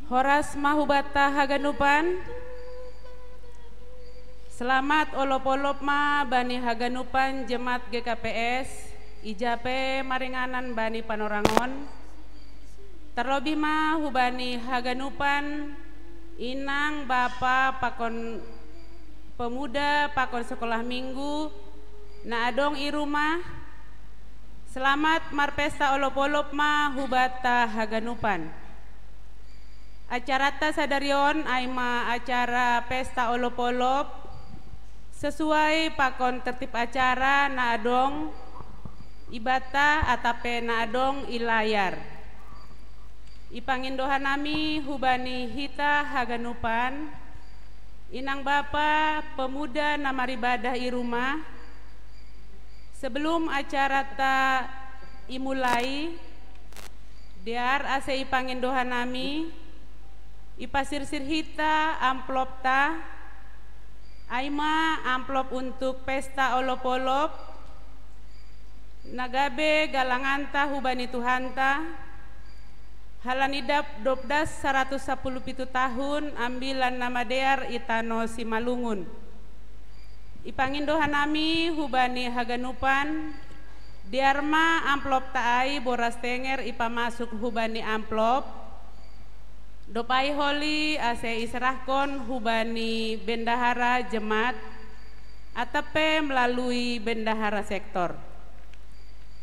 Horas mahubata haganupan. Selamat olop-olop ma bani haganupan jemaat GKPS ijape maringanan bani Panorangon. Terlebih ma hubani haganupan inang bapa pakon pemuda pakon sekolah minggu na adong i rumah. Selamat marpesta olop-olop ma hubata haganupan. Acara ta sadarion aima acara pesta olop-olop sesuai pakon tertib acara na adong ibata atape na adong ilayar. Ipangindohan nami hubani hita haganupan inang bapa pemuda na maribadah i rumah. Sebelum acara ta imulai diar ase ipangindohan nami ipasirsir hita amplop ta aima amplop untuk pesta olop-olop nagabe galanganta hubani Tuhanta halanidap 12 117 tahun ambilan nama dear itano Simalungun. Ipangindohan nami hubani haganupan diarma amplop taai boras tenger ipamasuk hubani amplop dopai holi ase iserahkon hubani bendahara jemaat atape melalui bendahara sektor.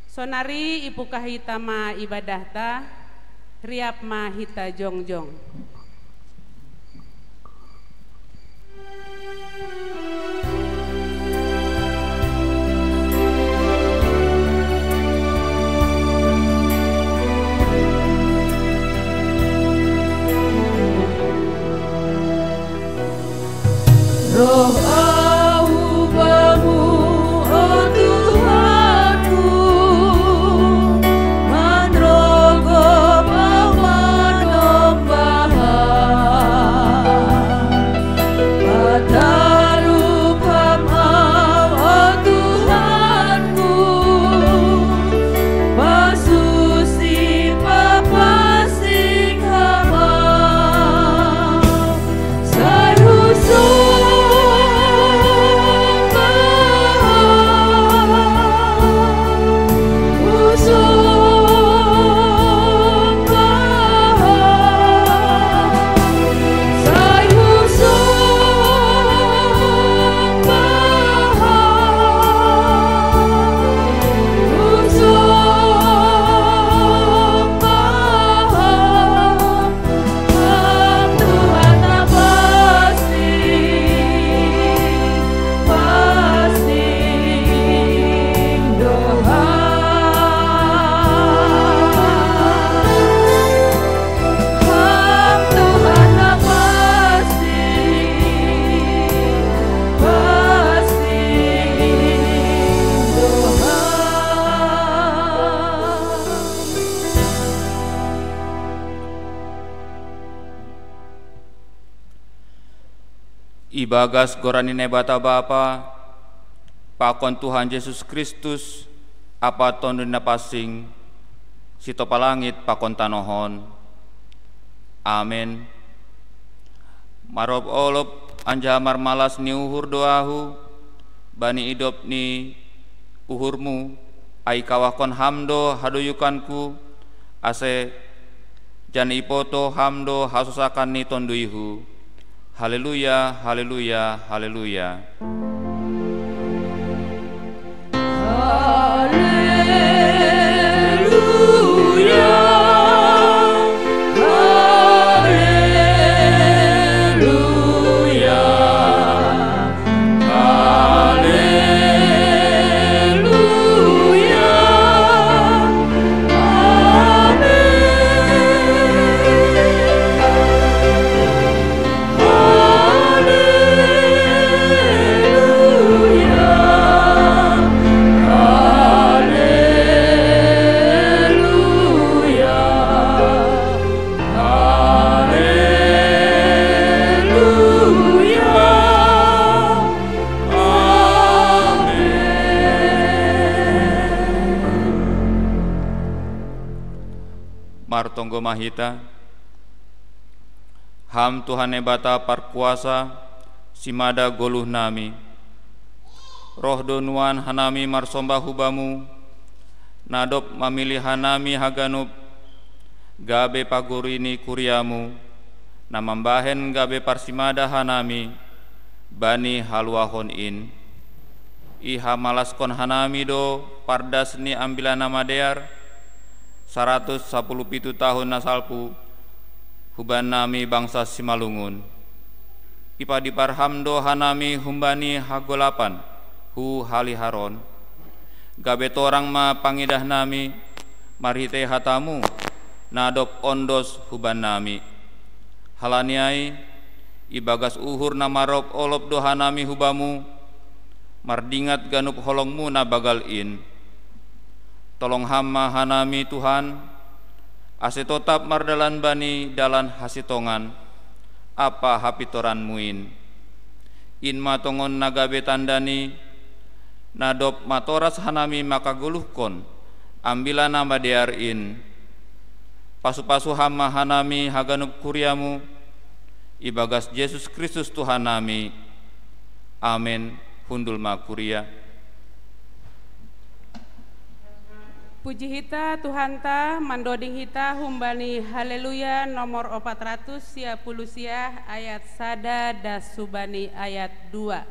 Sonari ipukah hita ma ibadah ta riap ma hita jongjong. Roh aubamu, oh Tuhanku, manrogo manombahan. Patalupam oh Tuhanku, pasusi papasing hama. Sayusu Ibagas goranine bata Bapa pakon Tuhan Yesus Kristus apa tonduna pasing sito palangit pakon tanohon. Amin. Marob olop anjamar malas ni uhur doahu bani idop ni uhurmu ai kawakon hamdo haduyukanku ase jani ipoto hamdo hasusakan ni tonduihu. Haleluya, haleluya, haleluya. Haleluya. Martonggo mahita Ham Tuhan ebata parkuasa simada goluh nami. Roh donuan hanami marsomba hubamu, nadop mamilih hanami haganup, gabe pagurini kuriamu, namambahen gabe parsimada hanami, bani halwahon in. Iha malaskon hanami do pardas ni ambilan nama dear, 117 tahun nasalpu, huban nami bangsa Simalungun. Ipa diparhamdo hanami humbani hagolapan, hu haliharon. Gabe torang ma pangidah nami, marhite hatamu, nadop ondos huban nami. Halaniai, ibagas uhur namarop olop dohanami hubamu, mardingat ganup holongmu na bagal in. Tolong hama hanami Tuhan, ase totap mardalan bani dalan hasitongan, apa hapitoran muin. In matongon nagabe tandani, nadop matoras hanami makaguluhkon, ambila nama dear in. Pasu-pasu hama hanami haganup kuriamu, ibagas Yesus Kristus Tuhan nami. Amin. Hundul makuria. Puji hita Tuhan ta mandoding hita humbani haleluya nomor 400 sia puluh sia ayat sada das subani ayat 2.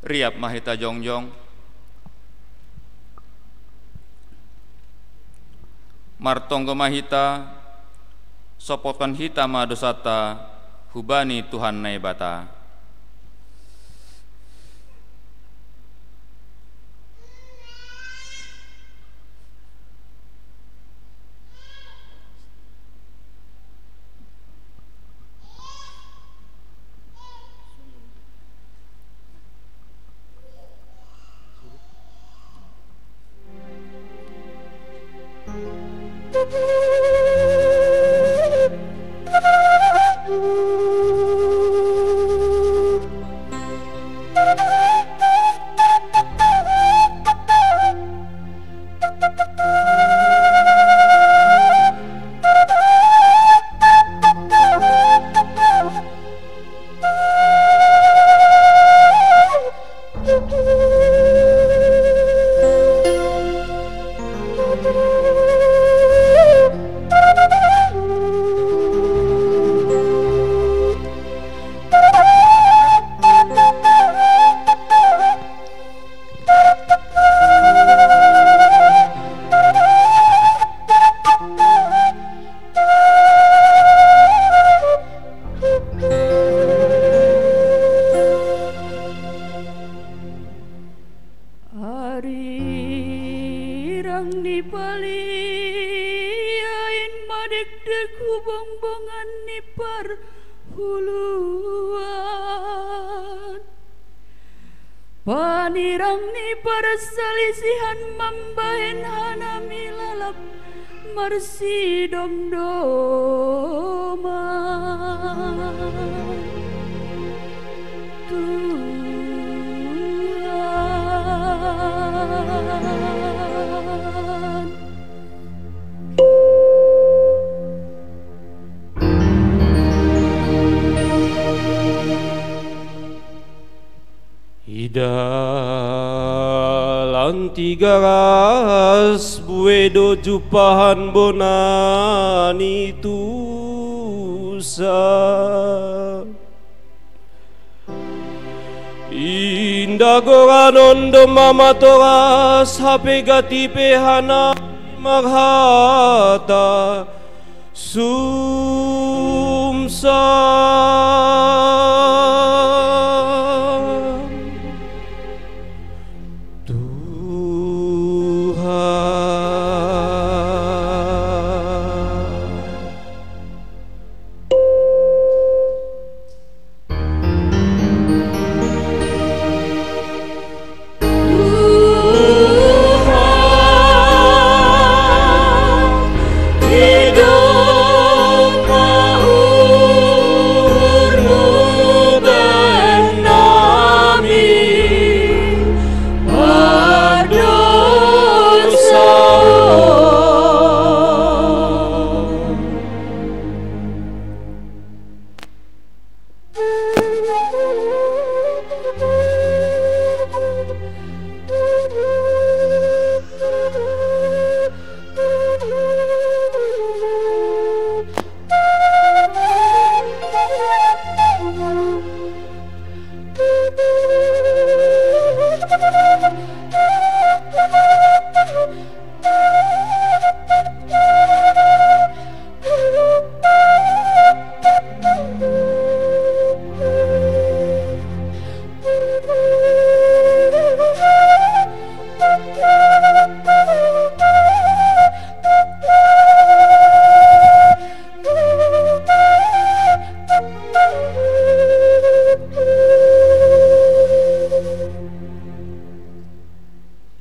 Riap mahita jongjong, martonggo mahita sopotkan hitam dosata hubani Tuhan naibata. Panirang ni perselisihan mambahen hanami lalap marsi domdoma Tuhan. Dalam tiga ras buedo jupahan bonani tusa indah goranondo mamatoras hape gati pehana maghata sumsa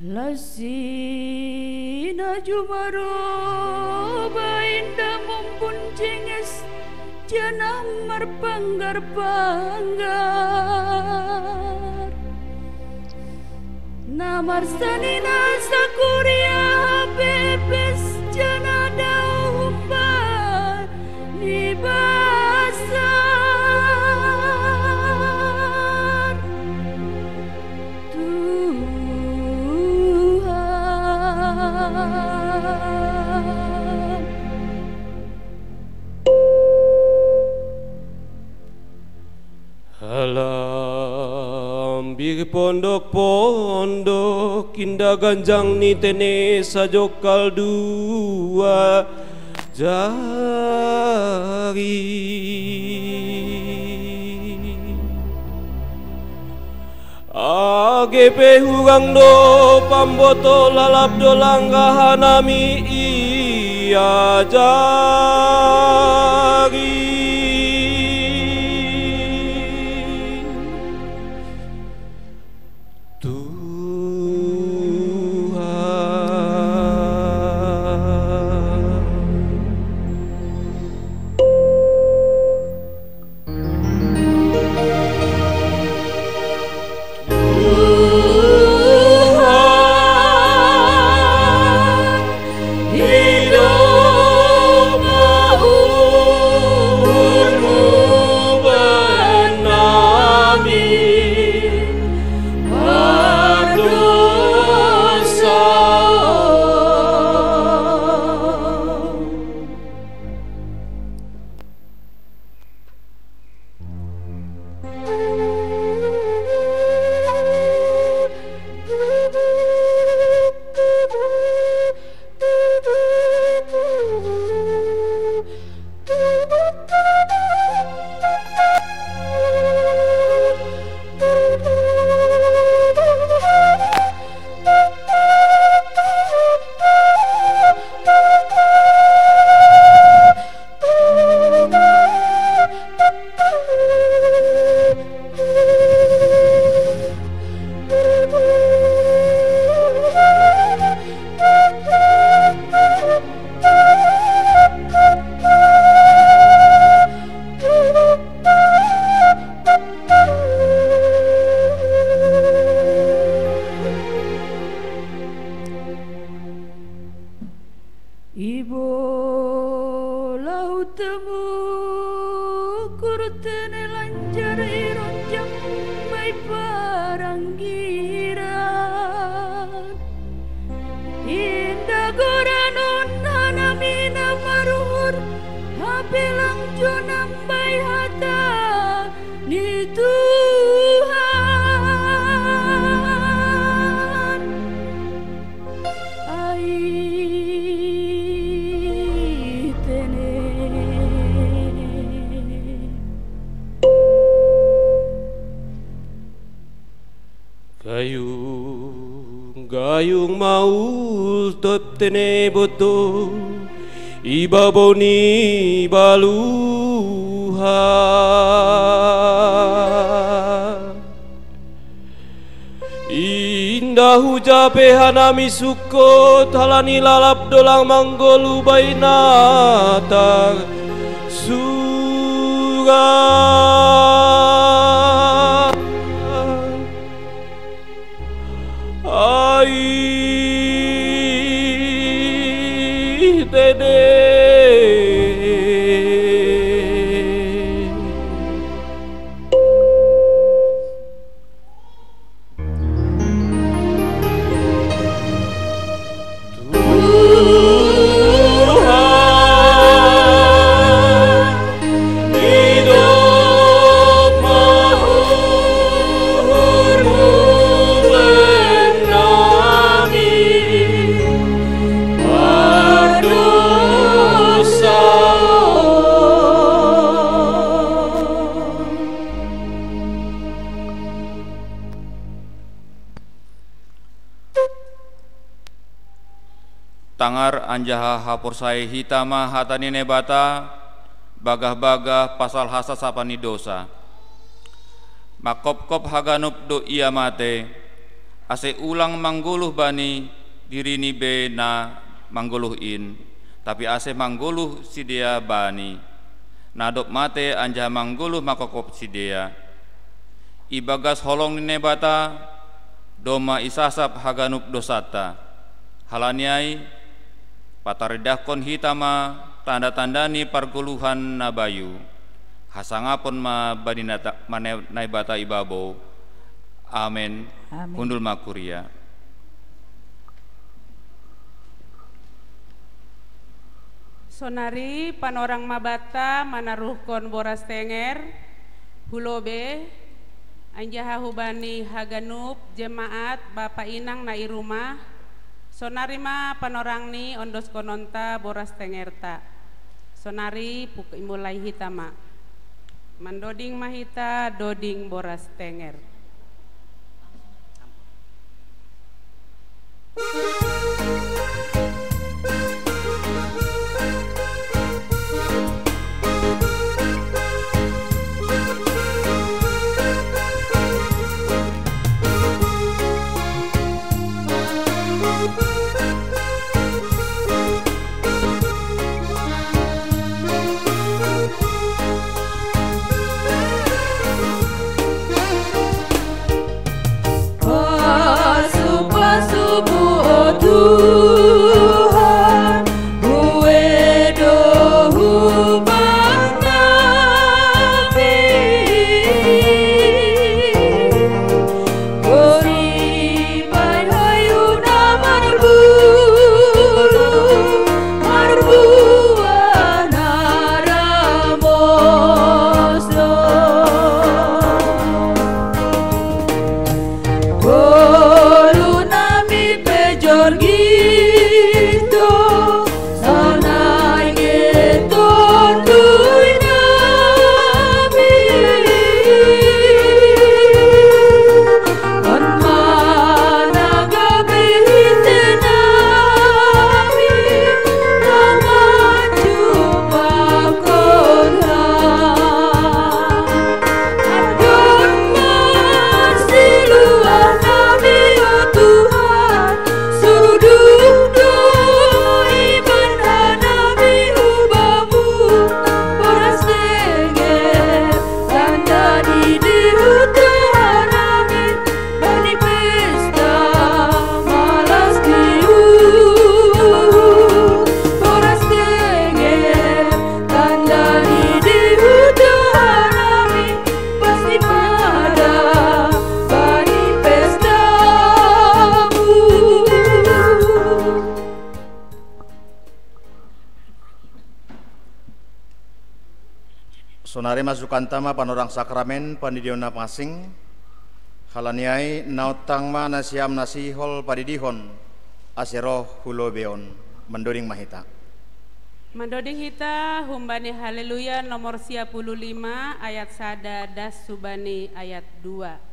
Lasina jumaroba indah mempuncinges janah marpanggar-panggar namar sanina sakuria bebes janah daumba di basar Alam bir pondok-pondok indah ganjang ni tene sajokal dua jari AGP hurang do pamboto lalap do langgahanami iya jari Gayung maul top tene boto ibaboni baluha indah hujape hanami sukot halani lalap dolang manggolu bainata surga Tangar anjaha hapursai hitama hatanine bata bagah-bagah pasal hasa sapani dosa makop-kop haganup do iya mate ase ulang mangguluh bani dirini be na mangguluh in tapi ase mangguluh sidea bani nadop mate anjaha mangguluh makokop sidea ibagas holong nine bata doma isasap haganup dosata halaniai pataridahkon hitama tanda-tandani parguluhan nabayu hasangapon ma badinata naibata ibabo amen, hundul makuria. Sonari panorang mabata manaruhkon boras tenger hulobe anjaha hubani haganup jemaat Bapak Inang na irumah sonarima panorangni ondos kononta boras tengerta Sonari mulai hitama. Mandoding mahita doding boras tenger. Tuhan, huedo nami, beriman hayuna marbuan aramoslo, golu nami pejorgi. Sonare masukan tama panorang sakramen panidion napasing halaniai nautang ma nasiam nasihol padidihon aseroh hulobeon mendoring mahita. Mandoding hita humbani haleluya nomor 55 ayat sada das subani ayat 2.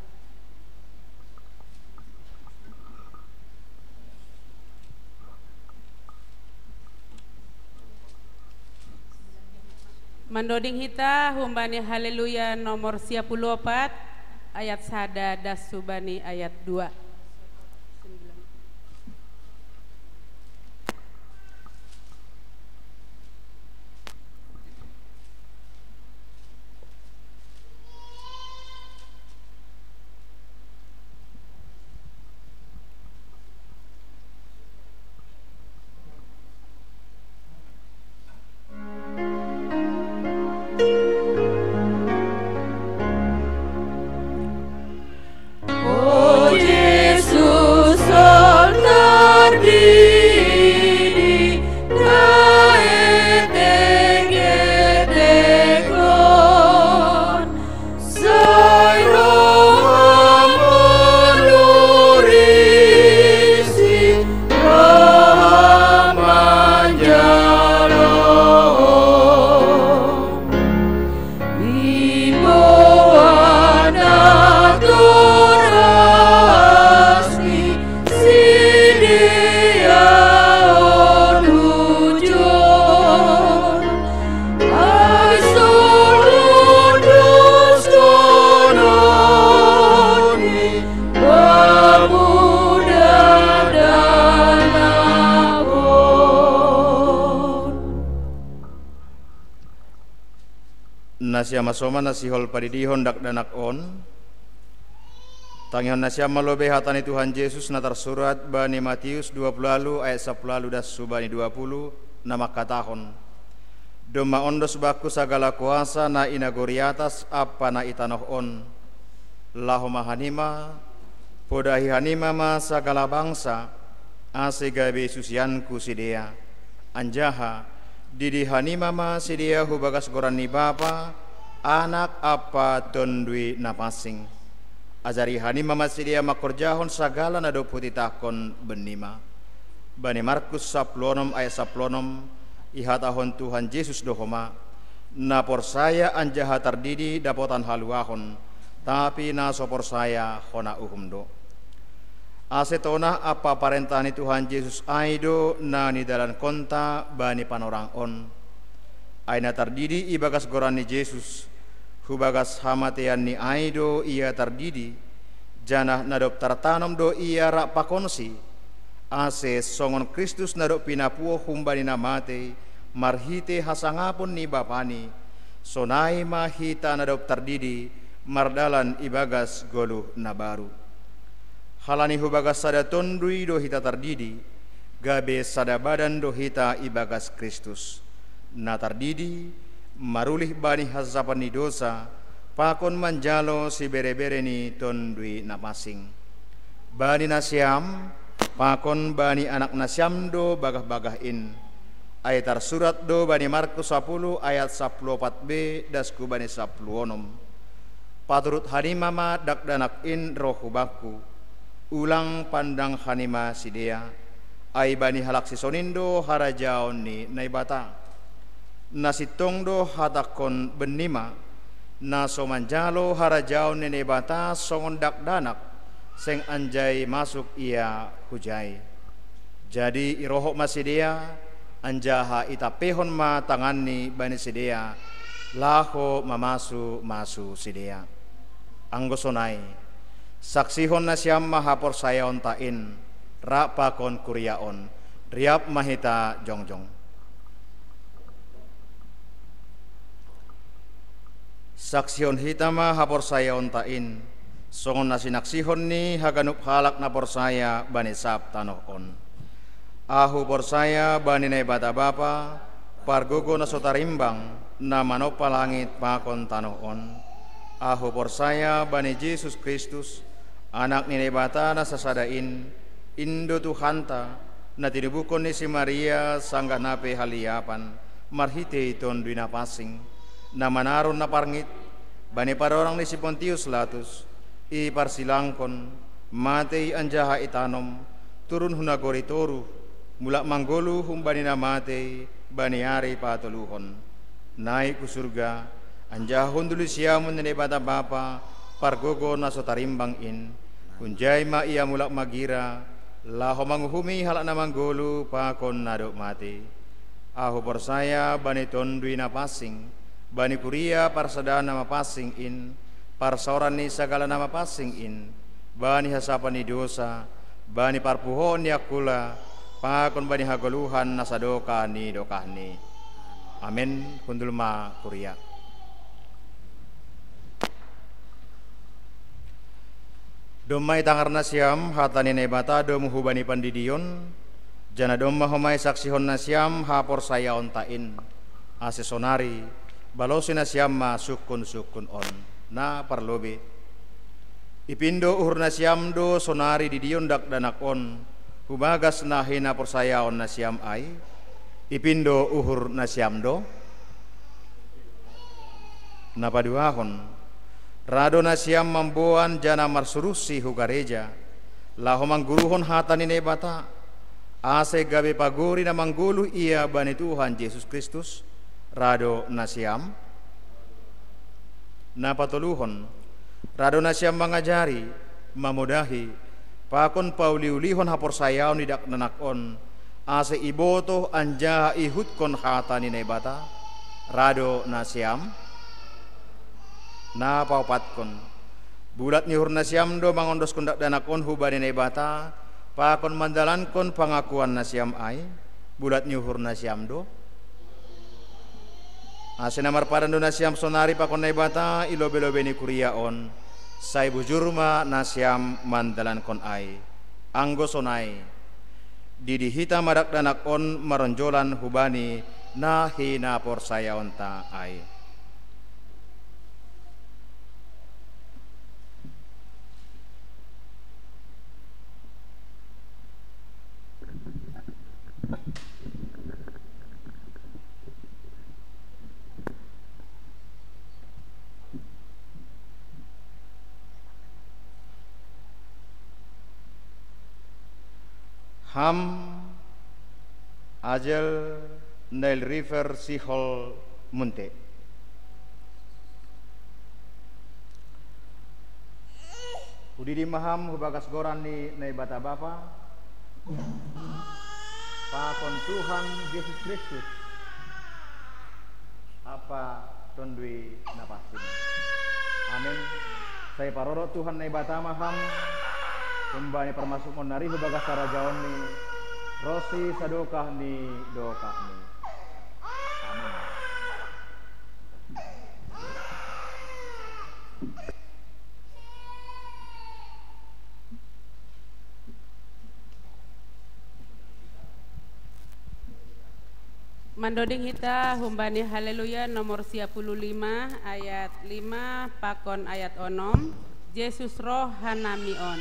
Mandoding hita humbani haleluya nomor 54 ayat sada das subani ayat 2. Nasiama soma nasihol padidihon dak danak on tangihon nasiama lobe hatani Tuhan Yesus natar surat bani Matius 20 lalu ayat 10 lalu das subani 20 nama katahon doma ondos baku sagala kuasa na inagori atas apa na itanoh on lahoma hanima podahi hanima ma sagala bangsa asega besusianku sidea anjaha didi hanima ma sidea hubagas gorani bapa anak apa tondui napasing azari hanima ma sidea makorjahon sagala nado putih takon benima bani Markus 10 ayat 10 ihatahon Tuhan Yesus dohoma, na porsaya anjaha tardidi dapotan haluahon, tapi na sopor saya hona uhumdo. Asetona apa parentani Tuhan Yesus aido na ni dalan konta bani panorang on. Aina tardidi ibagas gorani Yesus, hubagas hamatean ni aido ia tardidi, janah nadop tartanom do ia rak pakonsi, ase songon Kristus nadop pinapuo humbani namate, marhite hasangapun ni bapani, sonai mahita nadop tardidi, mardalan ibagas goluh nabaru. Halani hubagas sada tondui do hita tardidi, gabe sada badan do hita ibagas Kristus. Na tardidi, marulih bani hasapan ni dosa, pakon manjalo si bere-bere ni tondui napasing. Bani nasiam, pakon bani anak nasiam do bagah-bagahin. Ayatar surat do bani Markus 10 ayat 14b dasku bani 10 onom. Paturut hanimama dak danak-in rohu baku, ulang pandang hanima sidea, ay bani halak sisonindo harajaon ni naibata. Nasitong do hatakon benima, na somanjalo harajaon ni naibata songon dak danak, seng anjay masuk ia hujay. Jadi irohok masidea, anjaha itapehon ma tangani bani sidea, laho masu sidea. Anggosonai, saksihon na siyam mahapor sayaon tain, rapakon kuryaon, riap mahita jongjong. Saksihon hitama hapor sayaon tain, songon na sinaksihon ni haganup halak na porsaya bani sap tanohon. Ahu porsaya bani na ibata bapa, pargogo na sotarimbang, na manopa langit pakon tanohon. Ahu porsaya bani Yesus Kristus, anak ni nebata na sasadain, indo Tuhanta, na tinubukon ni si Maria sangga nape haliapan, marhite iton duina pasing, na manaron na parngit, bani parorang ni si Pontius Latus, i parsilangkon, matei anjaha itanom, turun hunagori toru, mulak manggolu humbani na matei, bani ari patuluhon, naik ku surga, anjahon dulu siamun nene bata bapa, pargogo na sotarimbang in, kunjay ma ia mulak magira, laho manguhumi halak na manggolu, pakon nadok mati. Aho porsaya bani tondui na pasing, bani kuria parsadana mapasing in, parsoran ni sagala nama pasing in, bani hasapan ni dosa, bani parpuhon ni akula, pakon bani hagoluhan nasadoka ni dokahni. Amin. Kundulma kuria. Domai tangarna siam hatani nebata dom hubani pandidion, jana domma homai saksihon nasiam hapor saya ontain, asesonari balosi nasiam ma sukun on, na parlobe. Ipindo uhur nasiam do sonari didion dak danakon, hubagas na hina porsaya on nasiam ai, ipindo uhur nasiam do, na paduahon. Rado nasiam mamboan jana marsurusi hugareja, laho mangguruhon hatani nebata, ase gabe pagori na manggulu ia bani Tuhan Yesus Kristus, rado nasiam, na patuluhon, rado nasiam mangajari, mamudahi, pakon pauliulihon hapor sayaon nidak nanakon, ase iboto anja ihutkon hatani nebata, rado nasiam, na paupatkon bulat ni hurna siam do mangondos kundak danakon hubani nebata, pakon mandalankon pangakuan nasiam ai, bulat ni hurna siam do asena marpadan do nasiam sonari pakon nebata, ilobe-lobe ni kuriaon, sai bujurma nasiam mandalankon ai, anggo sonai didi hita madak danakon maronjolan hubani na hina porsaya onta ai. Ham ajal Nile River Sihol Munte. Udi di maham hubagas goran ni bata bapa pakon Tuhan Yesus Kristus apa tondui napasin. Amin. Saya paroro Tuhan nai bata maham kembali permasuk monari hubagas sarajaon ni rosi sadokah ni dokah ni. Amin. Mandoding hita humbani haleluya nomor 55 ayat 5 pakon ayat 6 Yesus roh hanamion.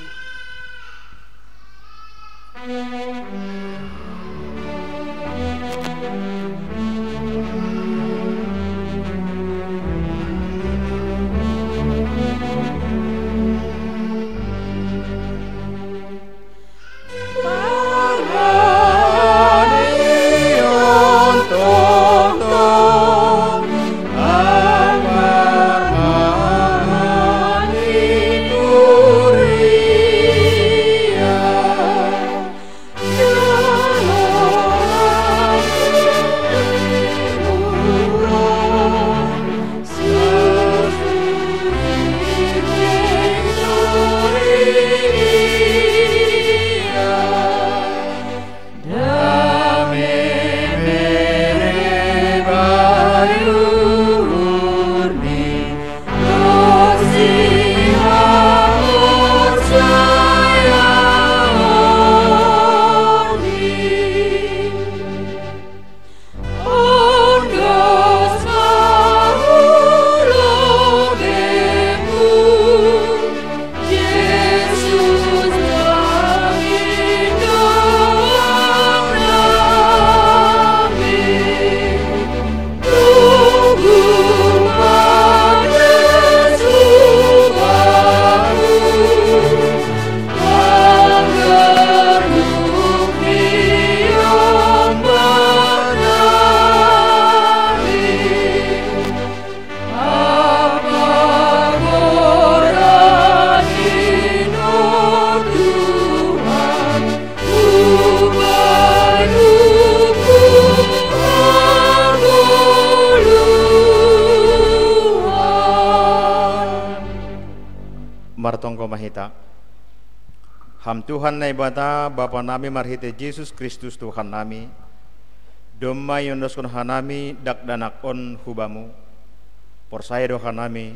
Martongko mahita ham Tuhan nai bata Bapa nami marhite Yesus Kristus Tuhan nami domma yondoskon hanami dak danakon hubamu porsaya do hanami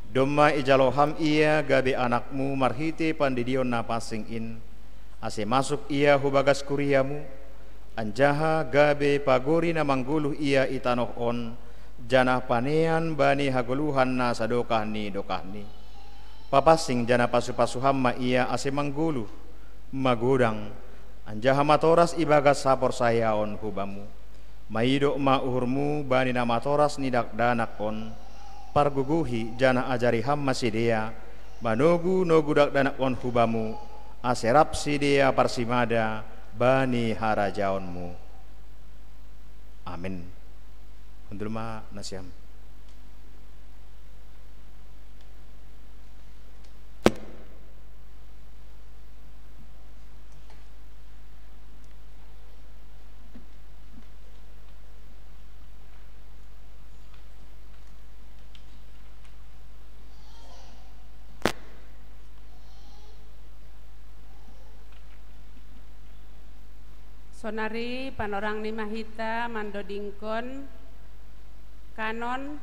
domma ijalo ham ia gabe anakmu marhite pandidion napasing in ase masuk ia hubagas kuriamu anjaha gabe pagori na mangguluh ia itanoh on janah panean bani hagoluhan na sadokah ni dokah ni papasing jana pasu-pasu hamma ia ase manggulu magudang anjaha matoras ibagas sapor sayaon hubamu maido ma uhurmu bani na matoras nidak danakon parguguhi jana ajari hamma sidea manogu nogu dak danakon hubamu aserap sidea parsimada bani harajaonmu. Amin. Undulma nasyam. Sonari panorang ni mahita mandodingkon kanon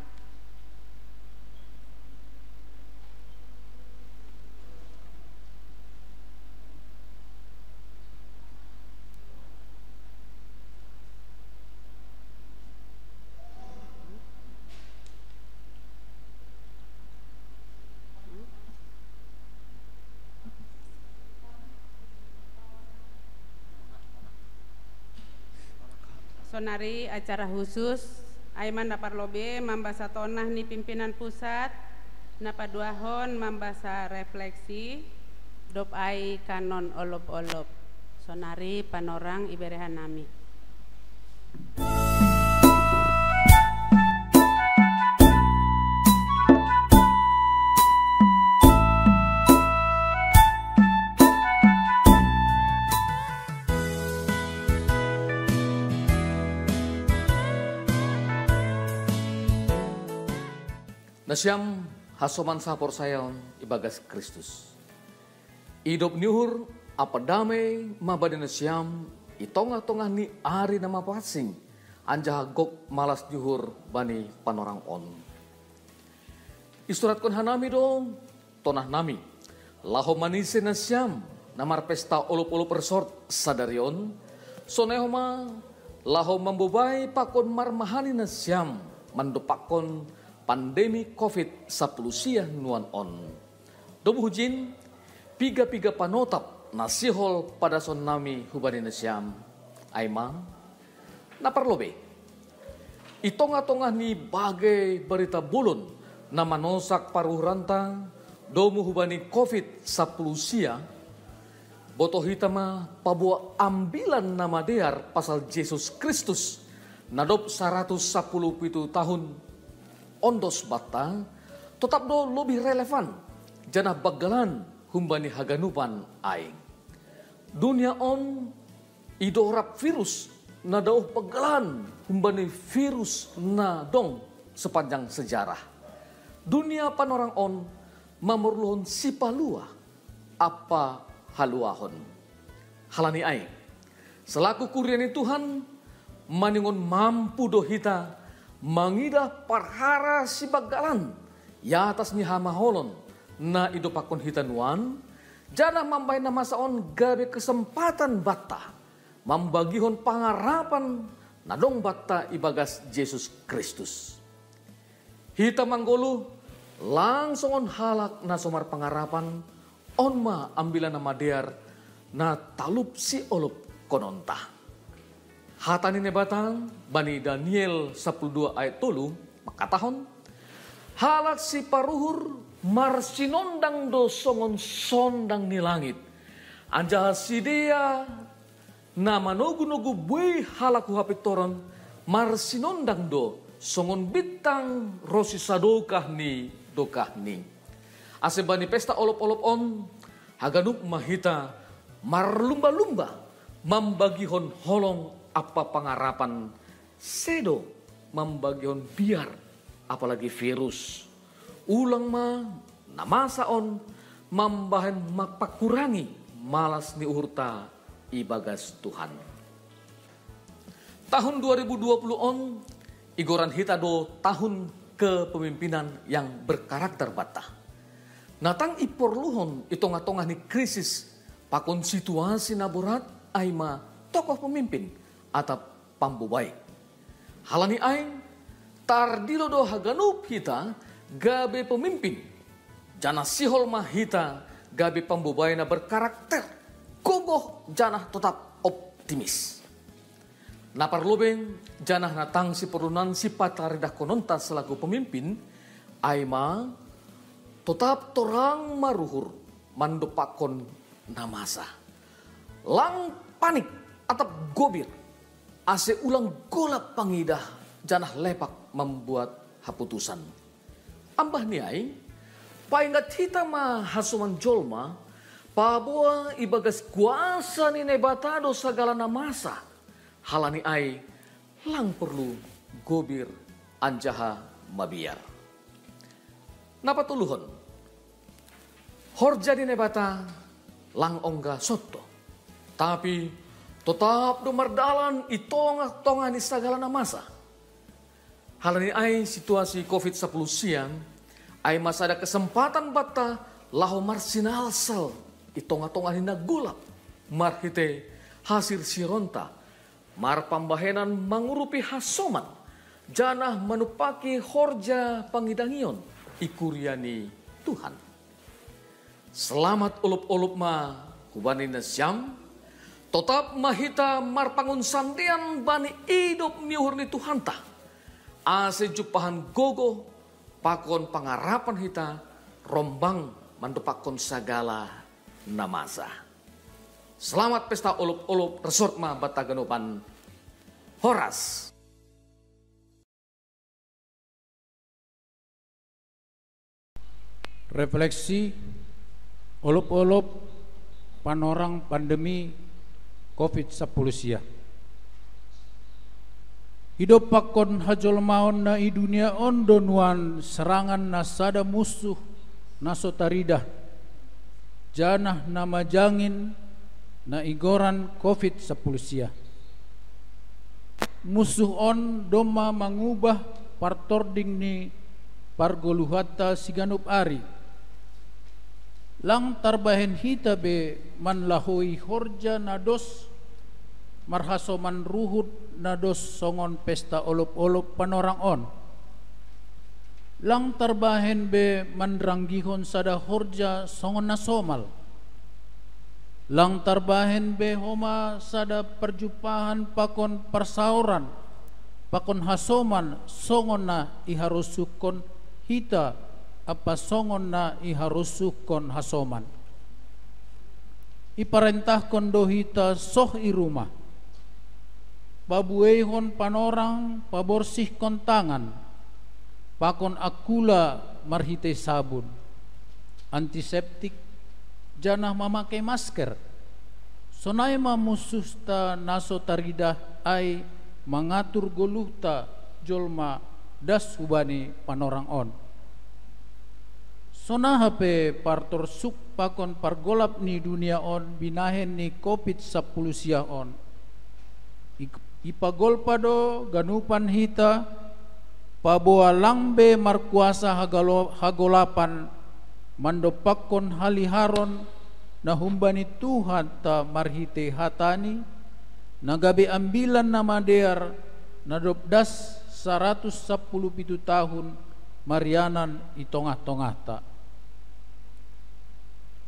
sonari acara khusus Aiman dapat lobe mambasa tonah ni pimpinan pusat napa duahon mambasa refleksi dop ai kanon olop-olop sonari panorang iberehan nami. Nasyam hasoman sapor sayon ibagas Kristus. Hidup nyuhur apa damai mabadi nasyam itongah-tongah ni ari nama pasing anjah gok malas nyuhur bani panorang on. Isturat kon hanami dong tonah nami. Laho manise nasyam namar pesta ulup-ulup resort sadarion. Sonehoma laho membubai pakon marmahani nasyam mandopakon pandemi COVID-19 nuan on. Dobu hujin piga-piga panotap nasihol pada son nami hubani nasyam. Aima naparlobe. Itongah-tongah ni bagai berita bulun nama nosak paruh rantang domu hubani COVID-19 boto hitama pabua ambilan nama dear pasal Yesus Kristus nadop 110 tahun ondos bata tetap do lebih relevan janah bagalan humbani haganupan aing. Dunia on idorap virus na dauh bagalan humbani virus na dong sepanjang sejarah. Dunia panorang on mamurluhon sipalua apa haluahon. Halani aing selaku kuriani Tuhan maningon mampu dohita mangidah parhara si bagalan ya atas ni hamaholon na idopakon hitanuan janah mambai nama saon gabe kesempatan bata membagihon pangarapan nadong bata ibagas Yesus Kristus. Hita manggolu langsungon halak na somar pangarapan onma ambilan nama dear na talup si olup kononta. Hatani nebatang bani Daniel 12 ayat 3 makatahon halak si paruhur marsinondang do songon sondang ni langit anjah si dia nama nogu-nogu bui halaku hapitoron marsinondang do songon bintang rosi sadokah ni dokah ni. Asebani pesta olop-olop on haganuk mahita marlumba-lumba membagihon holong apa pangarapan sedo membagihon biar apalagi virus ulang ma namasa on mambahan mapakurangi malas ni urta ibagas Tuhan. Tahun 2020 on igoran hita do tahun kepemimpinan yang berkarakter batah. Natang iporluhon itongah-tongah ni krisis pakon situasi naburat aima tokoh pemimpin atau pambubay. Halani aing tardilo do haganup hita gabe pemimpin. Janah sihol mahita gabe pambubay na berkarakter. Gogoh janah tetap optimis. Naparlobeng janah natang si perunan si pataridah kononta selaku pemimpin aima tetap torang maruhur mandopakon namasa. Lang panik atap gobir. Ase ulang golap pangidah janah lepak membuat haputusan. Ambah ni aing paingat hita ma hasuman jolma pabua ibagas kuasa ni nebatado sagala namasa. Halani ai lang perlu gobir anjaha mabiar. Napatuluhon horja di nebata lang ongga soto tapi tetap dumardalan itongah-tongah ni sagala namasa. Hal ini ai situasi COVID-19 siang ai masa ada kesempatan bata lahu marsinal sel itongah-tongah ni nagulap marhite hasir sironta mar pambahenan mangurupi hasoman janah manupaki horja pangidangion ikuriani Tuhan. Selamat ulup-ulup ma hubani nasyam tetap mahita marpangun sandian bani hidup niuhur ni Tuhan ta ase jupahan gogo pakon pangarapan hita rombang mandupakon sagala namasa. Selamat pesta ulup-ulup resort ma bataganupan Horas. Refleksi olup-olup panorang pandemi COVID-19. Hidup pakon hajol maon na i dunia on donuan serangan na sada musuh naso taridah janah nama jangin na igoran COVID-10 sia. Musuh on doma mangubah partording ni pargoluhata siganup ari. Lang tarbahen hita be manlahui horja nados marhaso man ruhut nados songon pesta olop-olop panorang on. Lang tarbahen be manranggihon sada horja songon nasomal. Lang tarbahen be homa sada perjumpahan pakon persauran pakon hasoman songon na iharusukon hita apa songon na iharusukon hasoman. Iparentahkon do hita soh i rumah babuehon panorang paborsih kon tangan pakon akula marhite sabun antiseptik janah memakai masker. Sonai mamususta naso taridah ai mengatur goluhta jolma das hubani panorang on. Sona hape partor suk pakon pargolap ni dunia on binahen ni COVID-10 sia on. Ipagolpa do ganupan hita paboa langbe markuasa hagolapan mandopakon haliharon na humbani Tuhan ta marhite hatani nagabe ambilan nama dear nadopdas 117 tahun marianan itongah-tongah ta.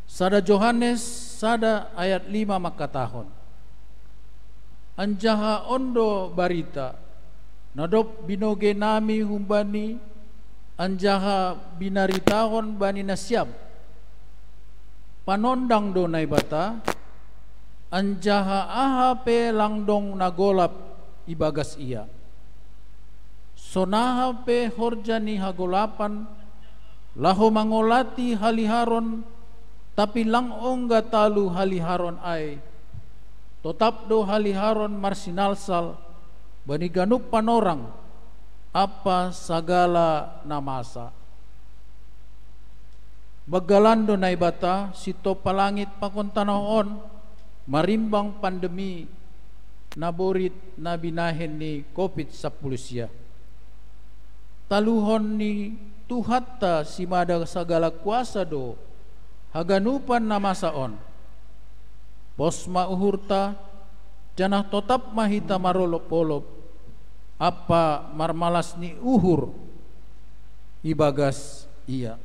Sada Johannes sada ayat 5 makatahon. Anjaha ondo barita nadop binoge nami humbani anjaha binaritahon bani nasyam panondang do naibata anjaha ahape langdong nagolap ibagas ia sonaha pe horjani hagolapan laho mangolati haliharon tapi lang ongga talu haliharon ai totap do haliharon marsinalsal bani ganup panorang apa sagala namasa. Bagalando naibata sito palangit pakon tanahon marimbang pandemi naborit na binahen ni COVID-10 sia. Taluhon ni tuhatta si mada sagala kuasa do haganupan namasaon. Posma uhurta janah totap mahita marolop-olop apa marmalas ni uhur ibagas iya.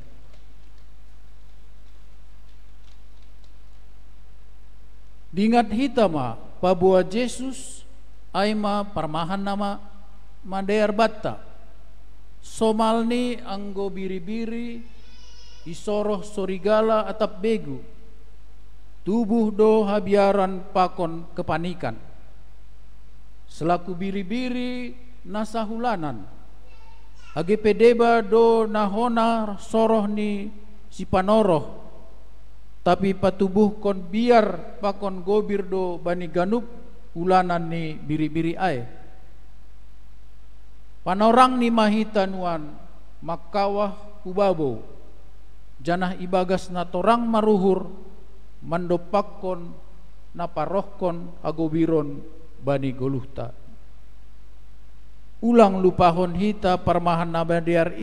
Dingat hitama pabua Jesus aima parmahan nama mandear batta somalni anggo biri-biri isoroh sorigala atap begu tubuh do habiaran pakon kepanikan selaku biri-biri nasahulanan age pedeba do nahona soroh ni si panoroh tapi patubuh kon biar pakon gobir do bani ganup ulanan ni biri-biri ai panorang ni mahitanuan makawah ubabo janah ibagas na torang maruhur mandopakon naparohkon agobiron bani goluhta ulang lupahon hita parmahan nabadiar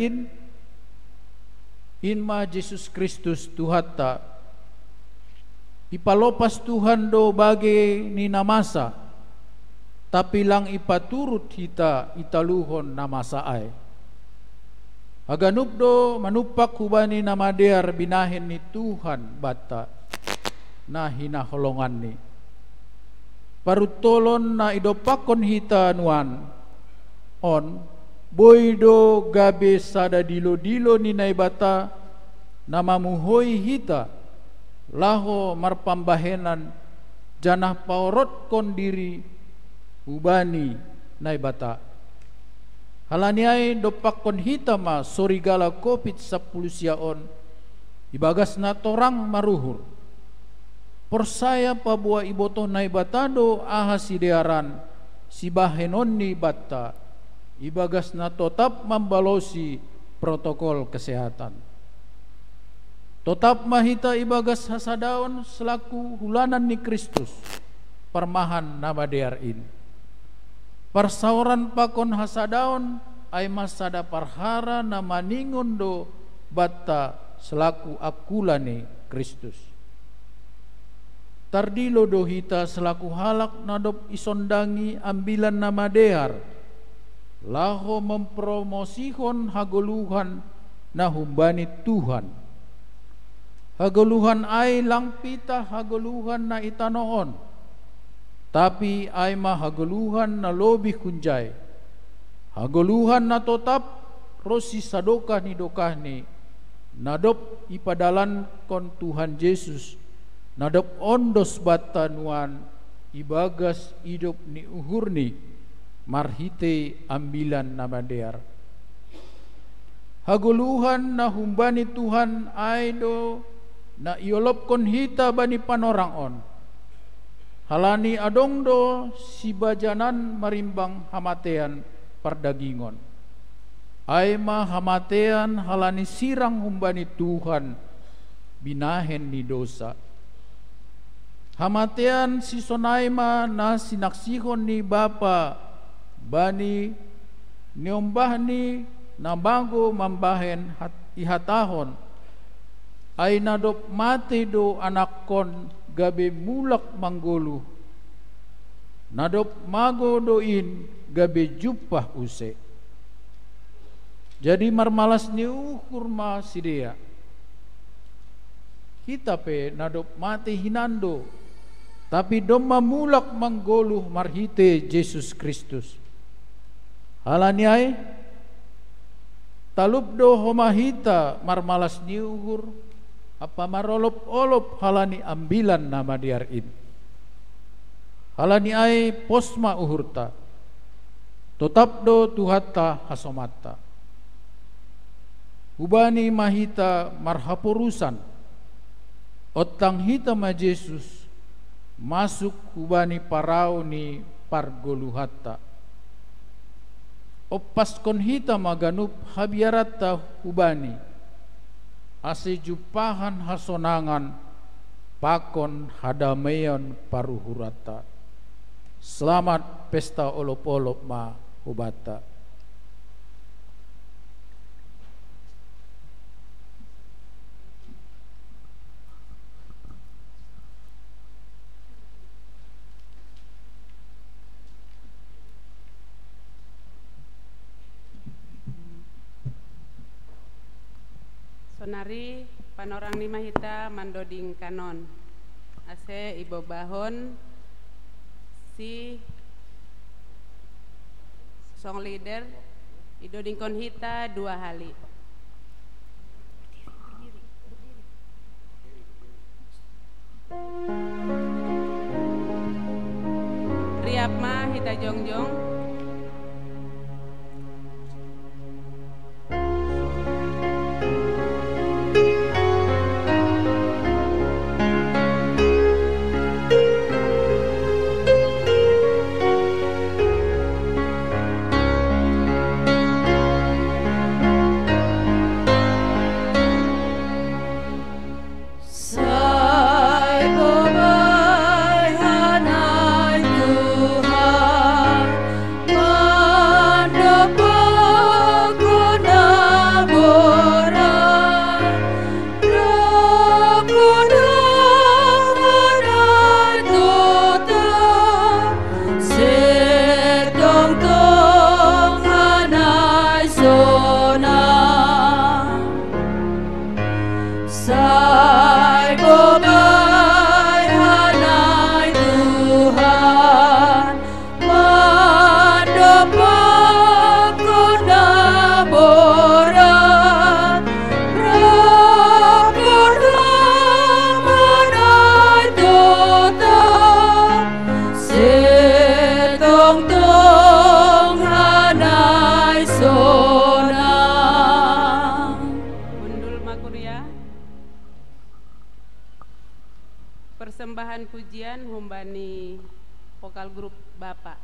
inma Yesus Kristus Tuhata ipalopas Tuhan do bage ni namasa tapi lang ipaturut hita italuhon namasa ai aganup do manupak hubani namadear binahen ni Tuhan bata na hinaholongan ni parutolon na idopakon hita nuan on boydo gabe sada dilo-dilo ni naibata namamuhoi hita laho marpambahenan janah paorot kon diri ubani naibata halaniai dopakon hita ma sorigala COVID-10 siaon ibagas na torang maruhur persaya pabua iboto naibatado aha sidearan si bahenon ni batta ibagas na tetap membalosi protokol kesehatan. Tetap mahita ibagas hasadaon selaku hulanan ni Kristus permahan nama dearin. Persauran pakon hasadaon ay masada parhara nama ningon do bata selaku akulane Kristus. Tardilo do hita selaku halak nadop isondangi ambilan nama dear laho mempromosihon hagoluhan na humbani Tuhan. Hagoluhan ay langpita hagoluhan na itanoon, tapi ay mahagoluhan na lobi kunjay. Hagoluhan na totap rosi sadokah ni dokah ni nadop ipadalan kon Tuhan Yesus nadop ondos batanuan ibagas hidup ni uhurni marhite ambilan nama dear. Hagoluhan na humbani Tuhan ay do na iolop kon hita bani panorang on. Halani adong do si bajanan marimbang hamatean pardagingon. Ay ma hamatean halani sirang humbani Tuhan binahen ni dosa. Hamatean si sonaima na sinaksihon ni Bapa bani niombah ni nabago mambahen ihatahon ay nadop mati do anak kon gabi mulak manggulu nadop mago doin gabi jupah use. Jadi marmalas ni ukurma sidea kita pe nadop mati hinando tapi doma mulak manggulu marhite Yesus Kristus. Halani ay talup do homahita marmalas ni ukur apa marolop-olop halani ambilan nama diarin. Halani ay posma uhurta tetap do tuhata hasomata. Hubani mahita marhapurusan otang hita ma Yesus masuk hubani parau ni pargoluhatta. Opas kon hita maganup habiarata hubani ase jupahan hasonangan pakon hadamayon paruhurata. Selamat pesta olop-olop ma hubata. Sonari panorang ni mahita mandoding kanon ase ibo bahon si song leader idoding kon hita 2 hali. Riapma hita jongjong. Persembahan pujian humbani vokal grup Bapak.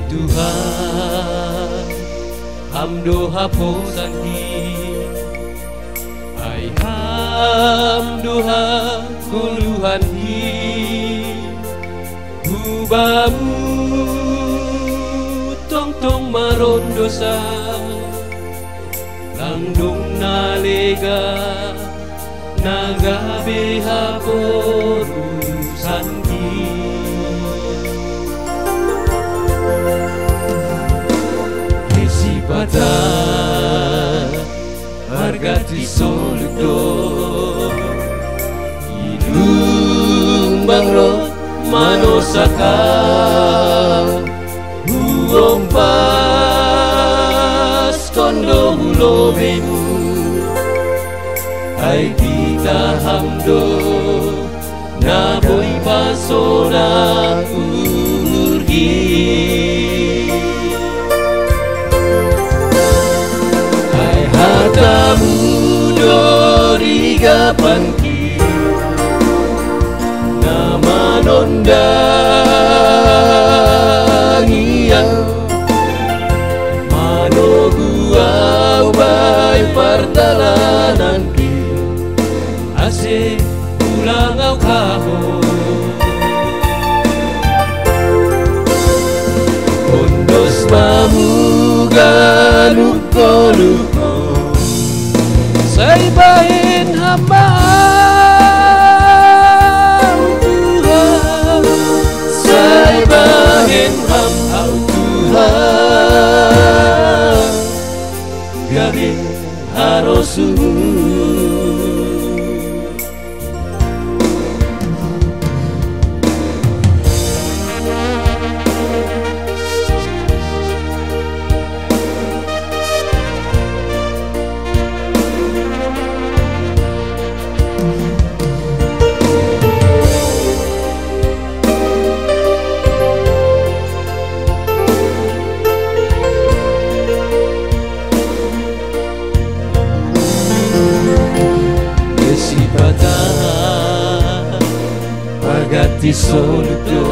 Tuhan hamdoha posanki ai hamdoha kuluhan hi hubamu tong tong maron dosa langdung nalega nagabeha porusanki Desipata hargati soludo ilung bangro manosaka huompas kondo hulobemu ai kita hamdo na boy pasona urgi ai hatamu doriga panki nama nondangia manogua ubai partalanan ase pulang au kaho Ondos mamuga luko Say bahin hamba Tuhan Say bahin hamba Tuhan Gabi harosu Pagati soluto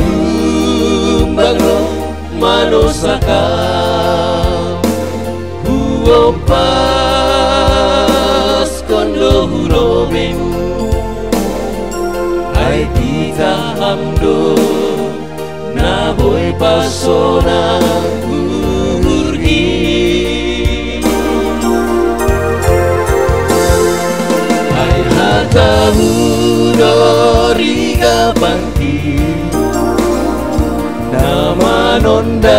Inumbangro manosaka Huompas kondo hulobemu Ai kita hamdo Naboy pasona urgi Tahu doriga panti nama nondangia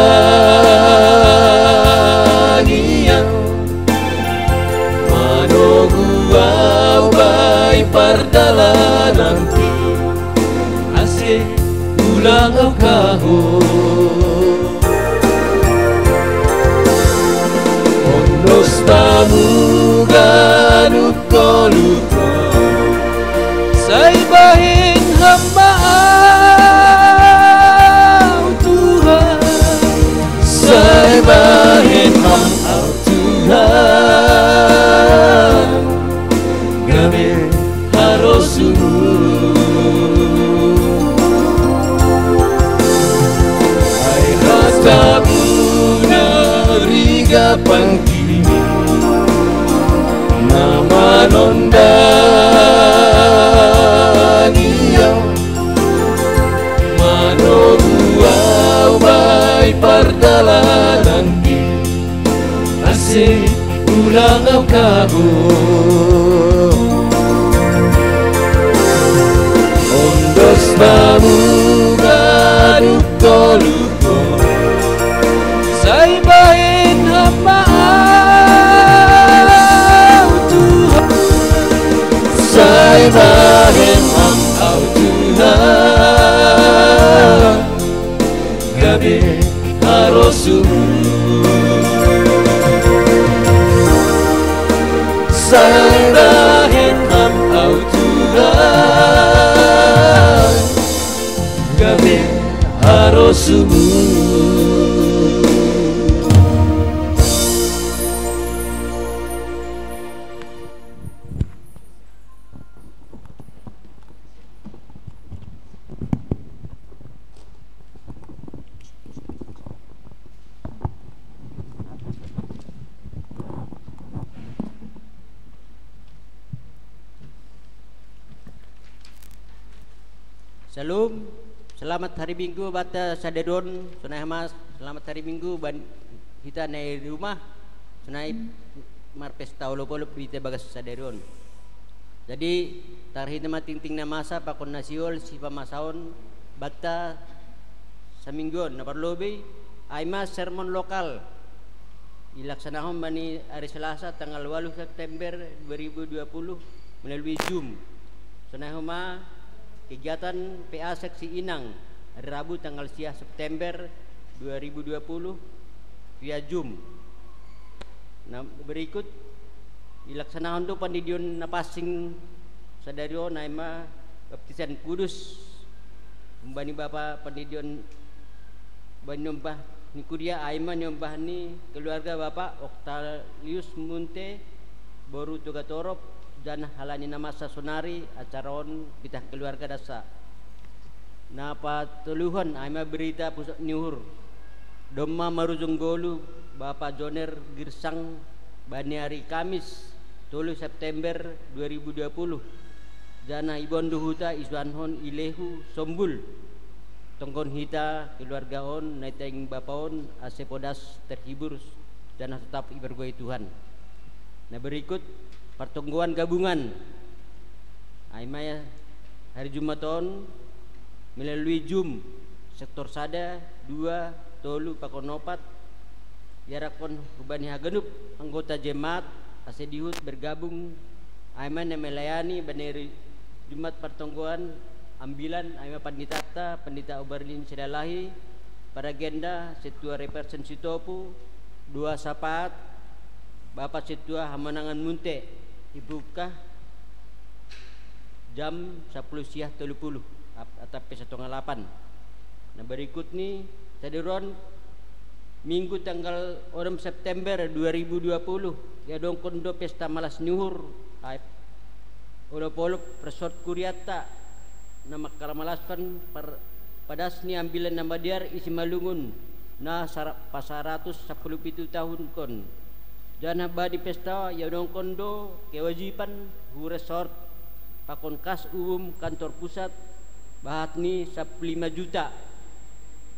manogua ubai pardalananki ase ulang au kaho ondos tamuga luko Say bahin hamba Tuhan Say bahin hamba Tuhan Gabe harosu Ay hatamu nariga pangki Nama Pardalanan ase ulang au kago Ondos mamuga luko Say bahin hamba Tuhan Say bahin hamba Tuhan Gabi harosu Say bahin hamba Tuhan Gabi harosu Shalom, selamat hari Minggu bata saderon, sunai mas, selamat hari Minggu ban kita naik rumah, sunai marpesta olop-olop kita bagas saderon. Jadi tarhit nama ting-ting na masa pakon nasiol si pamasaon bata sa minggon na parlobe ay mas sermon lokal ilaksanahon bani hari Selasa tanggal 8 September 2020 melalui Zoom. Sunahuma kegiatan PA Seksi Inang hari Rabu tanggal 10 September 2020 via Zoom. Nah, berikut dilaksanakan tu pandidion na pasing sadario naima baptisan kudus bani bapa pandidion bani nyembah ni kudia aima nyembah ni keluarga bapa Octalius Munte Boru Tugatorop dan halani nama sasonari acaron kita keluarga dasa napa tuluhan aima berita pusat nyuhur Doma Marujung Golu Bapak Joner Girsang bani hari Kamis 10 September 2020 jana ibon duhuta iswanhon ilehu sombul tongkon hita keluarga on naiteng bapaon asepodas terhibur jana tetap ibergoi Tuhan. Nah berikut pertungguan gabungan aimaya hari Jumaton melalui Zoom sektor sada 2 tolu pakonopat yarakon rubani hagenup anggota jemaat asedihut bergabung aiman yang melayani baneri Jumat pertongguan ambilan aiman panditata pandita Oberlin Sedalahi para agenda setua repersen sitopu dua sapat Bapak setua Hamanangan Munte ibukah jam 10.30 atau 1.8. Nah berikut nih sadiron Minggu tanggal 6 September 2020 ya dong kondo pesta malas nyuhur olop-olop resort Kuriata nama kalamalaskan padasni ambilan nama diar isi malungun nah pasaratus 17 tahun kon dan badi pesta ya dong kondo kewajiban hu resort pakon kas kantor pusat bahatni 5 juta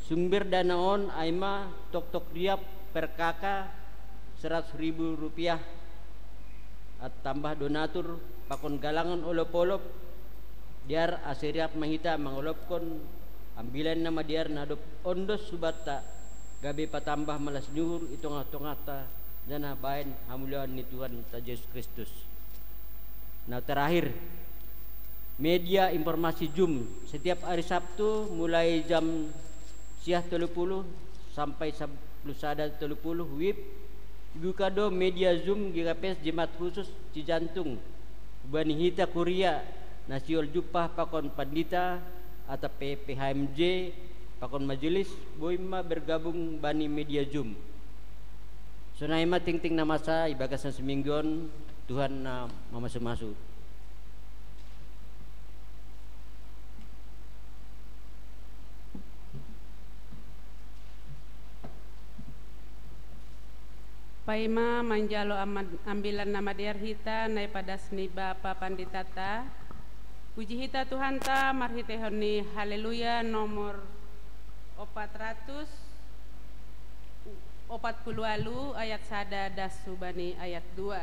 sumber dana on aima tok riap per kakak 100.000 rupiah tambah donatur pakon galangan olop-olop diar aseriap mahita mangolopkon ambilan nama diar nadop ondos subata gabe patambah malas nyuhur itong-tongata dana bain hamulian ni Tuhan ta Yesus Kristus. Nah terakhir media informasi Zoom setiap hari Sabtu mulai jam 30 sampai 10 sada 30 WIB buka do media Zoom GKPS Jemaat Khusus Cijantung Bani Hita Kuria Nasiol Jupah pakon pandita atau PHMJ pakon majelis boima bergabung bani media Zoom. Sunaima ting-ting nama sa ibagasan semingguan Tuhan na mamasu-masu. Paima manjalo ambilan nama diar hita nai padasni Bapa Panditata puji hita Tuhan ta marhite honi haleluya nomor 440 ayat sada das subani ayat 2.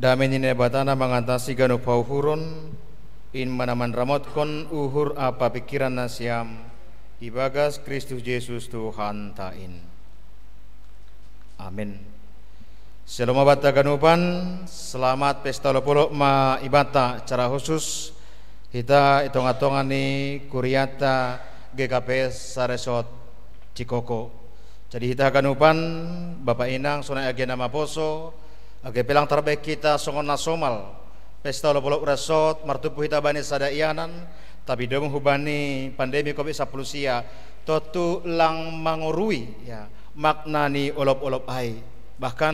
Damai ni batana mangantasi ganu pauhuron in manaman ramotkon uhur apa pikiran nasiam ibagas Kristus Yesus Tuhan tain. Amin. Selama bata ganupan selamat pesta lopolo ma ibata cara khusus kita hitung-hitungan ni kuriata GKP Saresot Cikoko. Jadi kita ganupan Bapak Inang sonai age nama poso age pelang terbaik kita songon nasomal pesta lopolo resort martupu kita bani sadaianan tapi dong hubani pandemi COVID-19 totu lang mangurui ya maknani olop-olop ai bahkan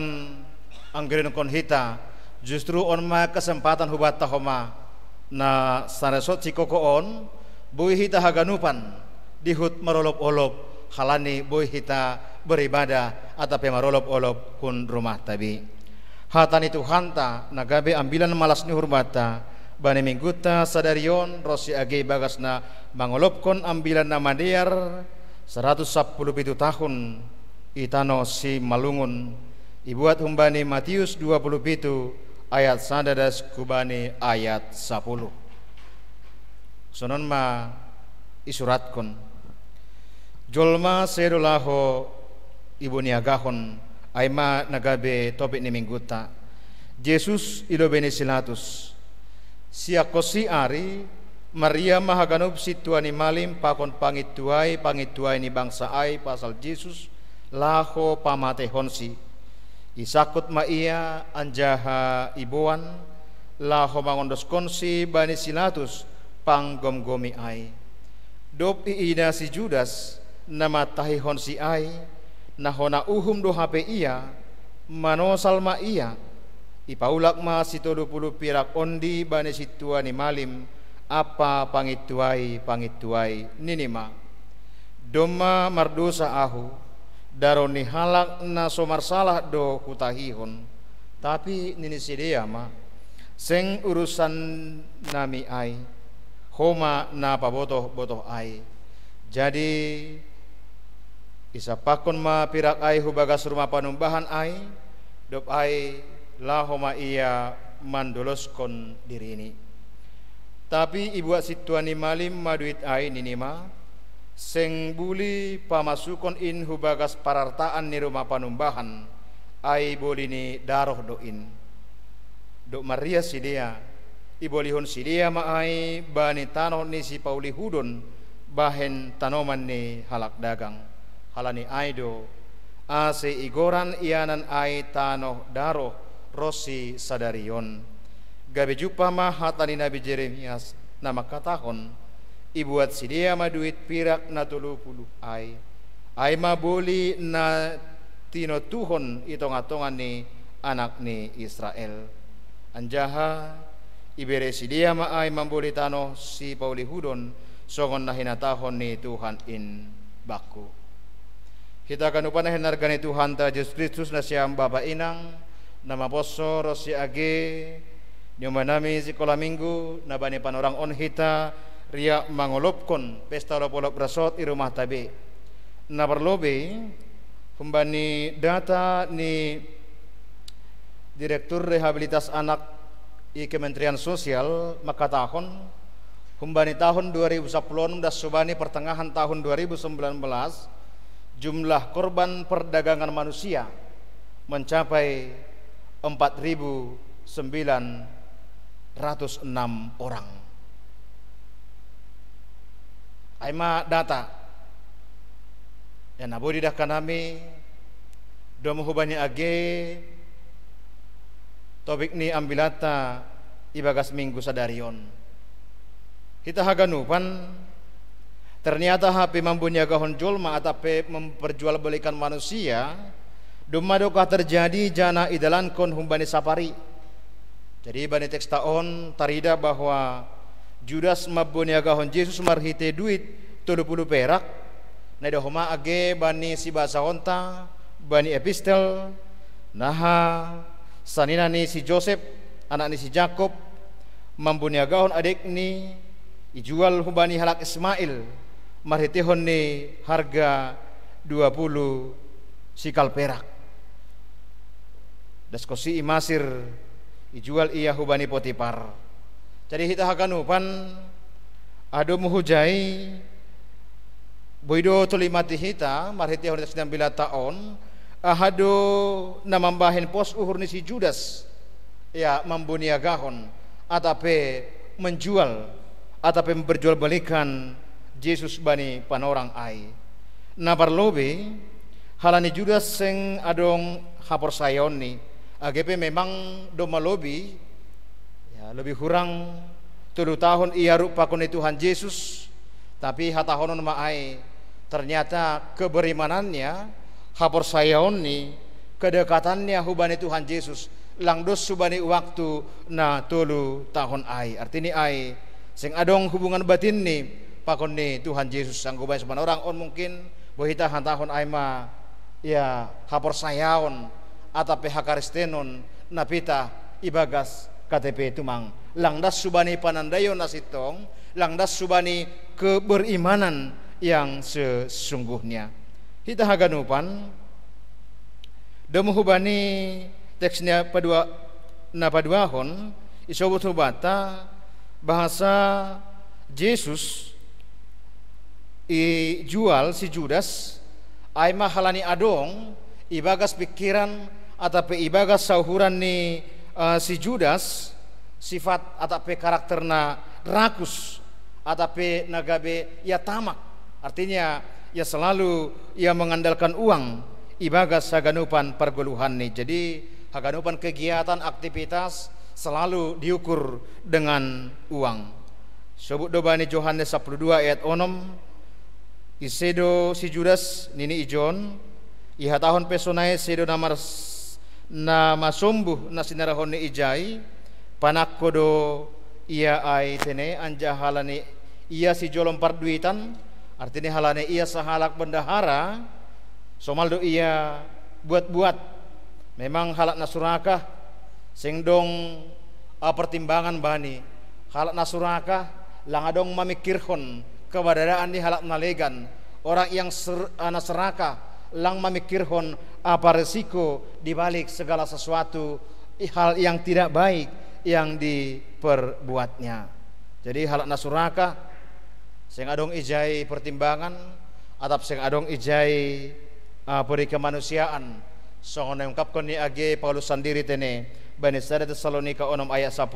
anggerin kon hita justru on ma kesempatan hubata homa na Saresot Cikoko on boy hita haganupan dihut marolop-olop halani boy hita beribadah atau pemarolop-olop kun rumah tabi hatan itu hanta nagabe ambilan malas ni hurbata bani mingguta sadarion rosi age bagasna mangolopkon ambilan nama diar 117 tahun itano si malungun ibuat humbani Matius 27 ayat sandadas kubani ayat 10 sonon ma isuratkon jolma sedolaho ibu niagahon aima nagabe topik ni mingguta Yesus ilo benesilatus siakosi ari Maria mahaganub situani malim pakon pangituai ni bangsa ai pasal Yesus laho pamate honsi isakut ma ia anjaha ibuan laho mangondos konsi bani silatus panggom-gomi ai dop iida si Judas nama tahi honsi ai nahona uhum do hape ia manosal ma ia ipaulak ma sitodo puluh pirak ondi bani situani malim apa pangituai ninima doma mardosa ahu daroni halak na somar salah do kutahihon tapi nini sidea ma seng urusan nami ai homa na pabotoh ai jadi isapakon ma pirak ai hubagas rumah panumbahan ai dop ai lahoma ia mandoloskon diri ini tapi ibu situani malim maduit ai ninima seng buli pamasukon in hubagas parartaan ni rumah panumbahan ai bolini daroh doin dok Maria sidia ibolihon sidia ma ai bani tanoh ni si pauli hudon bahen tanoman ni halak dagang halani aido ase igoran ianan ai tanoh daroh rosi sadarion gabe jupa ma hatani Nabi Jeremias nama katahon ibuat sidia ma duit pirak na 30 ai ma boli na tino tuhon itong-atongan ni anak ni Israel anjaha ibere sidia ma ai mamboli tanoh si pauli hudon songon na hinatahon ni Tuhan in baku kita akan upanahin nargani Tuhan ta Yesus Kristus na siyang Bapa Inang nama poso rosi age nyuma nami sekolah minggu na bani panorang on hita ria mangolopkon pesta lopolop rasot i rumah tabe na berlobe humbani data ni Direktur Rehabilitas Anak i Kementerian Sosial makatahon humbani tahun 2010 dan subani pertengahan tahun 2019 jumlah korban perdagangan manusia mencapai 4.906 orang. Aima data yang nabu didah kanami domo hubani age topik ni ambilata ibagas minggu sadarion kita haganupan ternyata HP membunyagahon jolma atape memperjualbelikan manusia dumadokah terjadi jana idalan kon humbani sapari jadi bani teks taon tarida bahwa Judas membunyagahon Yesus marhite duit 30 perak nadahoma age bani si bahasa honta bani epistel naha sanina ni si Joseph anak ni si Jakob membunyagahon adik ni ijual hubani halak Ismail marhitehon ni harga 20 sikal perak daskosi imasir ijual ia hubani Potifar. Jadi hita hakanupan ado muhujai boido tulimati hita marhiti honda 19 tahun ahado namambahin pos uhur ni si Judas ya membuniagahon atape menjual atape memperjualbelikan Yesus bani panorang ai. Na parlobe halani Judas sing adong hapor sayon ni AGP memang do malobi ya lebih kurang 3 tahun ia rupa kone Tuhan Yesus, tapi hatahonon maai ternyata keberimanannya hapor sayon ni kedekatannya hubani Tuhan Yesus langdos subani waktu na 3 tahun ai. Artinya ai sing adong hubungan batin ni pakon ni Tuhan Yesus sanggubai sepan orang on mungkin bohita hantahon ai ma ya hapor sayaon atape hakaristenon napita ibagas KTP tumang langdas subani panandayon nasitong langdas subani keberimanan yang sesungguhnya. Kita haganupan demu hubani teksnya paduahon isobut hubata bahasa Yesus jual si Judas ai mahalani adong ibagas pikiran atape ibagas sauhuran ni si Judas sifat atape karakterna rakus atape nagabe ya tamak, artinya ya selalu ia mengandalkan uang ibagas haganupan pergoluhan ni. Jadi haganupan kegiatan aktivitas selalu diukur dengan uang. Sebut dobani Yohanes 12 ayat 6 isedo si Judas nini ijon iha tahun pesonai sedo nama sombuh na sinarahon ni ijai panakkodo ia ai tene anja halane ia si jolom parduitan, artinya halane ia sahalak bendahara somaldo ia buat-buat memang halak nasurakah sing dong pertimbangan bani halak nasurakah langadong mamikirhon keberadaan di halak nalegan orang yang serakah lang mamikirhon apa resiko dibalik segala sesuatu hal yang tidak baik yang diperbuatnya. Jadi halak nasurakah sing adong ijai pertimbangan atap sing adong ijai peri kemanusiaan songon ungkapkan ni age Paulus sendiri tene bani sada Tesalonika 6 ayat 10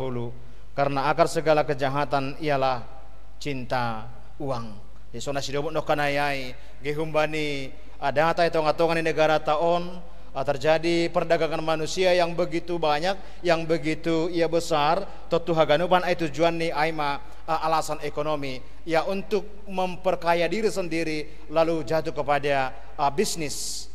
karena akar segala kejahatan ialah cinta uang. Isona sidobot no kanayai gehumbani ada ta itongatongan di negara taon terjadi perdagangan manusia yang begitu banyak, yang begitu ia besar. Tentu haganupan itu tujuan ni aima alasan ekonomi ya untuk memperkaya diri sendiri lalu jatuh kepada bisnis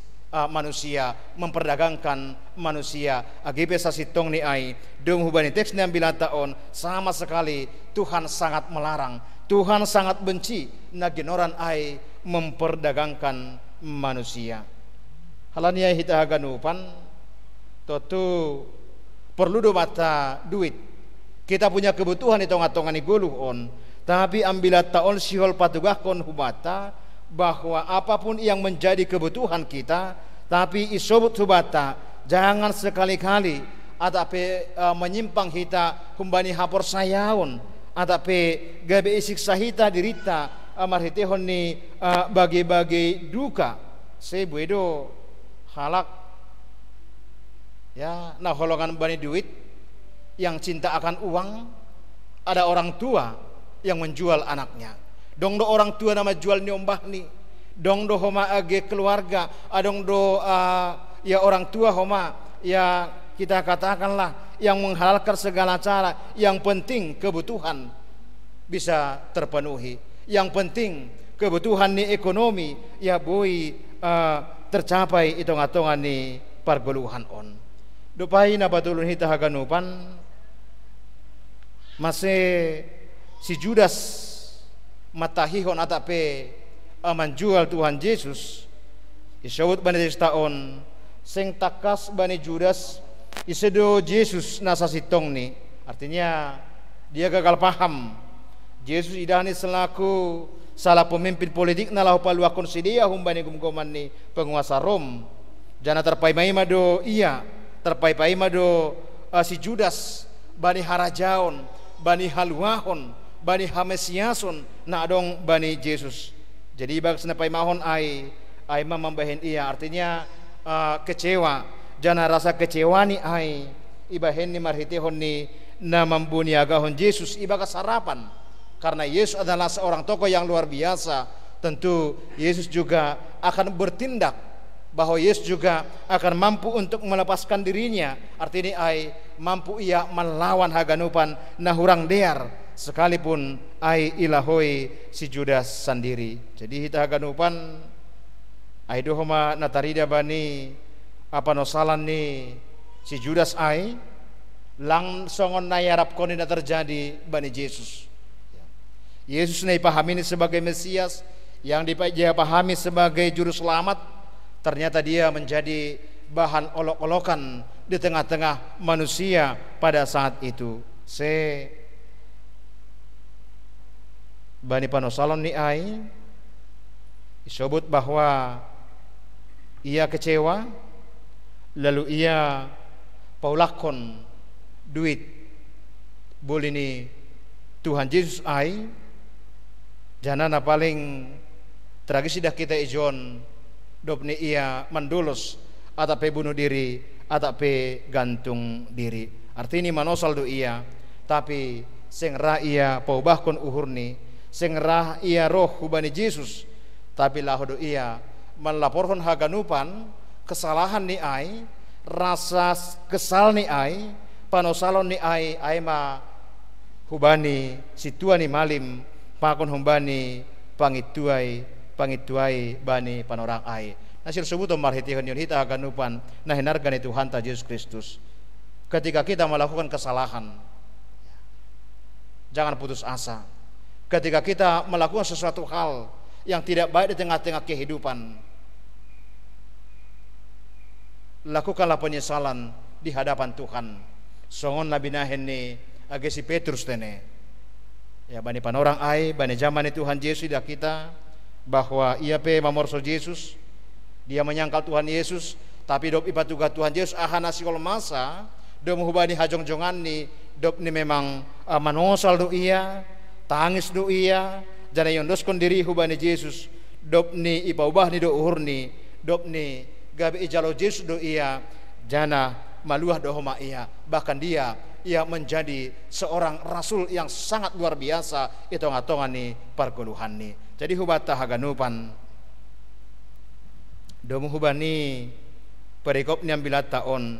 manusia, memperdagangkan manusia. AGP sasitong ni ai dong hubani teks 9 tahun sama sekali Tuhan sangat melarang, Tuhan sangat benci naginoran ai memperdagangkan manusia. Halania hita haganupan totu perlu do mata duit. Kita punya kebutuhan itongatongan iguluhon, tapi ambilat taon sihol patugahkon hubata bahwa apapun yang menjadi kebutuhan kita, tapi isobut hubata jangan sekali-kali atape menyimpang hita humbani hapor sayaon atape gabe isiksa hita dirita amarhitehon ni bagi-bagi duka sebuedo halak ya nah holongan bani duit yang cinta akan uang. Ada orang tua yang menjual anaknya, dong do orang tua nama jual nyombah ni, dong do homa age keluarga, adong do ya orang tua homa ya kita katakanlah yang menghalalkan segala cara, yang penting kebutuhan bisa terpenuhi, yang penting kebutuhan ni ekonomi ya boy tercapai itung-atungan ni pargoluhan on. Dupai na batulun hita haganupan masih si Judas matahihon atape menjual Tuhan Yesus isawut bani taon sing takas bani Judas isedo Yesus nasa sitong ni, artinya dia gagal paham Yesus idahni selaku salah pemimpin politik na lahu paluakon si dia humbani gumgoman ni penguasa Rom jana terpai mado iya terpai mado si Judas bani harajaon, bani haluahon, bani hamesiason na adong bani Jesus. Jadi bag senapai mahon ai mambahin ia, artinya kecewa, jana rasa kecewa ni ai ibahen ni marhitihon ni na mambuniagahon Yesus ibaga sarapan, karena Yesus adalah seorang tokoh yang luar biasa. Tentu Yesus juga akan bertindak, bahwa Yesus juga akan mampu untuk melepaskan dirinya, artinya ai mampu ia melawan haganupan nahurang dear sekalipun ai ilahoi si Judas sendiri. Jadi hita haganupan ai dohoma natarida bani apa nosalan ni si Judas ai langsongon nayarap koni na terjadi bani Yesus. Yesus na ipahami sebagai Mesias, yang dia pahami sebagai juru selamat, ternyata dia menjadi bahan olok-olokan di tengah-tengah manusia pada saat itu. Bani panosalon ni ai disebut bahwa ia kecewa, lalu ia paulakon duit boleh ni Tuhan Yesus ai janana paling tragis dah kita ijon dopni ia mendulos atape bunuh diri atape gantung diri. Artinya manosal do ia, tapi sing ra ia paubahkon uhurni, sing ra ia roh hubani Yesus, tapi lahodo ia melaporkan haganupan kesalahan ni ai, rasa kesal ni ai, panosalon ni ai ma hubani situani malim pakon humbani pangituai bani panorang ai. Nasir sebuto marhitihon yun hita haganupan na hinargan itu Tuhan Yesus Kristus. Ketika kita melakukan kesalahan, jangan putus asa. Ketika kita melakukan sesuatu hal yang tidak baik di tengah-tengah kehidupan, lakukanlah penyesalan di hadapan Tuhan. Songon labinahen ni agesi Petrus tene. Ya bani panorang ai, bani zaman Tuhan Yesus dah kita, bahwa ia pe mamorso Yesus, dia menyangkal Tuhan Yesus, tapi dop ipatuga Tuhan Yesus ahana sikol masa, dop hubani hajong-jongan ni, dop ni memang manosal do ia, tangis do ia, jana yondoskon diri hubani Yesus, dop ni ipaubah ni do uhur ni, dop ni gabi ijalo Yesus do ia, jana maluah do homa ia, bahkan ia menjadi seorang rasul yang sangat luar biasa itongatongan ni parguluhan ni. Jadi hubata haganupan domu hubani perikop ni ambilat taon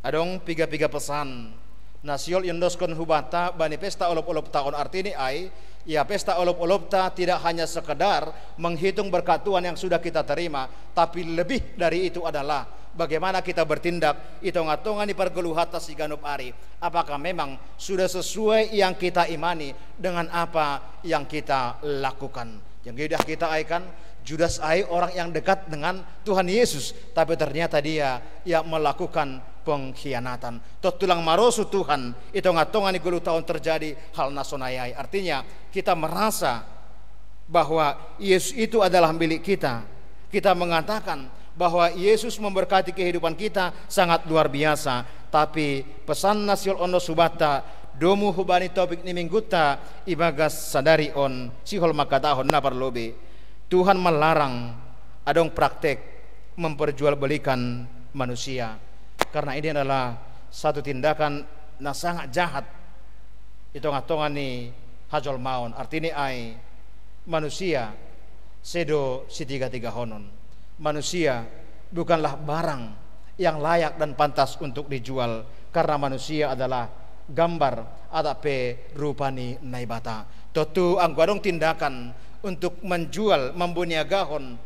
adong piga-piga pesan nasiol yendoskon hubata bani pesta olop-olop taon, arti ni ai ya pesta olop-olop ta tidak hanya sekedar menghitung berkat Tuhan yang sudah kita terima, tapi lebih dari itu adalah bagaimana kita bertindak itongatongan di pargeluhata si ganup ari, apakah memang sudah sesuai yang kita imani dengan apa yang kita lakukan. Yang sudah kita aikan Judas ai orang yang dekat dengan Tuhan Yesus, tapi ternyata dia yang melakukan pengkhianatan. Tulang marosu Tuhan itongatongan di 10 tahun terjadi hal nasonayai. Artinya kita merasa bahwa Yesus itu adalah milik kita. Kita mengatakan bahwa Yesus memberkati kehidupan kita sangat luar biasa, tapi pesan nasional ono subata domu hubani topik ni mingguta ibagas sadari on sihol makatahon na parlobe. Tuhan melarang adong praktek memperjualbelikan manusia, karena ini adalah satu tindakan na sangat jahat. Itongatongan ni hajol maun, artinya ai manusia sedo si tiga honon. Manusia bukanlah barang yang layak dan pantas untuk dijual, karena manusia adalah gambar atape rupani naibata. Totu angguadong tindakan untuk menjual, membuniagahon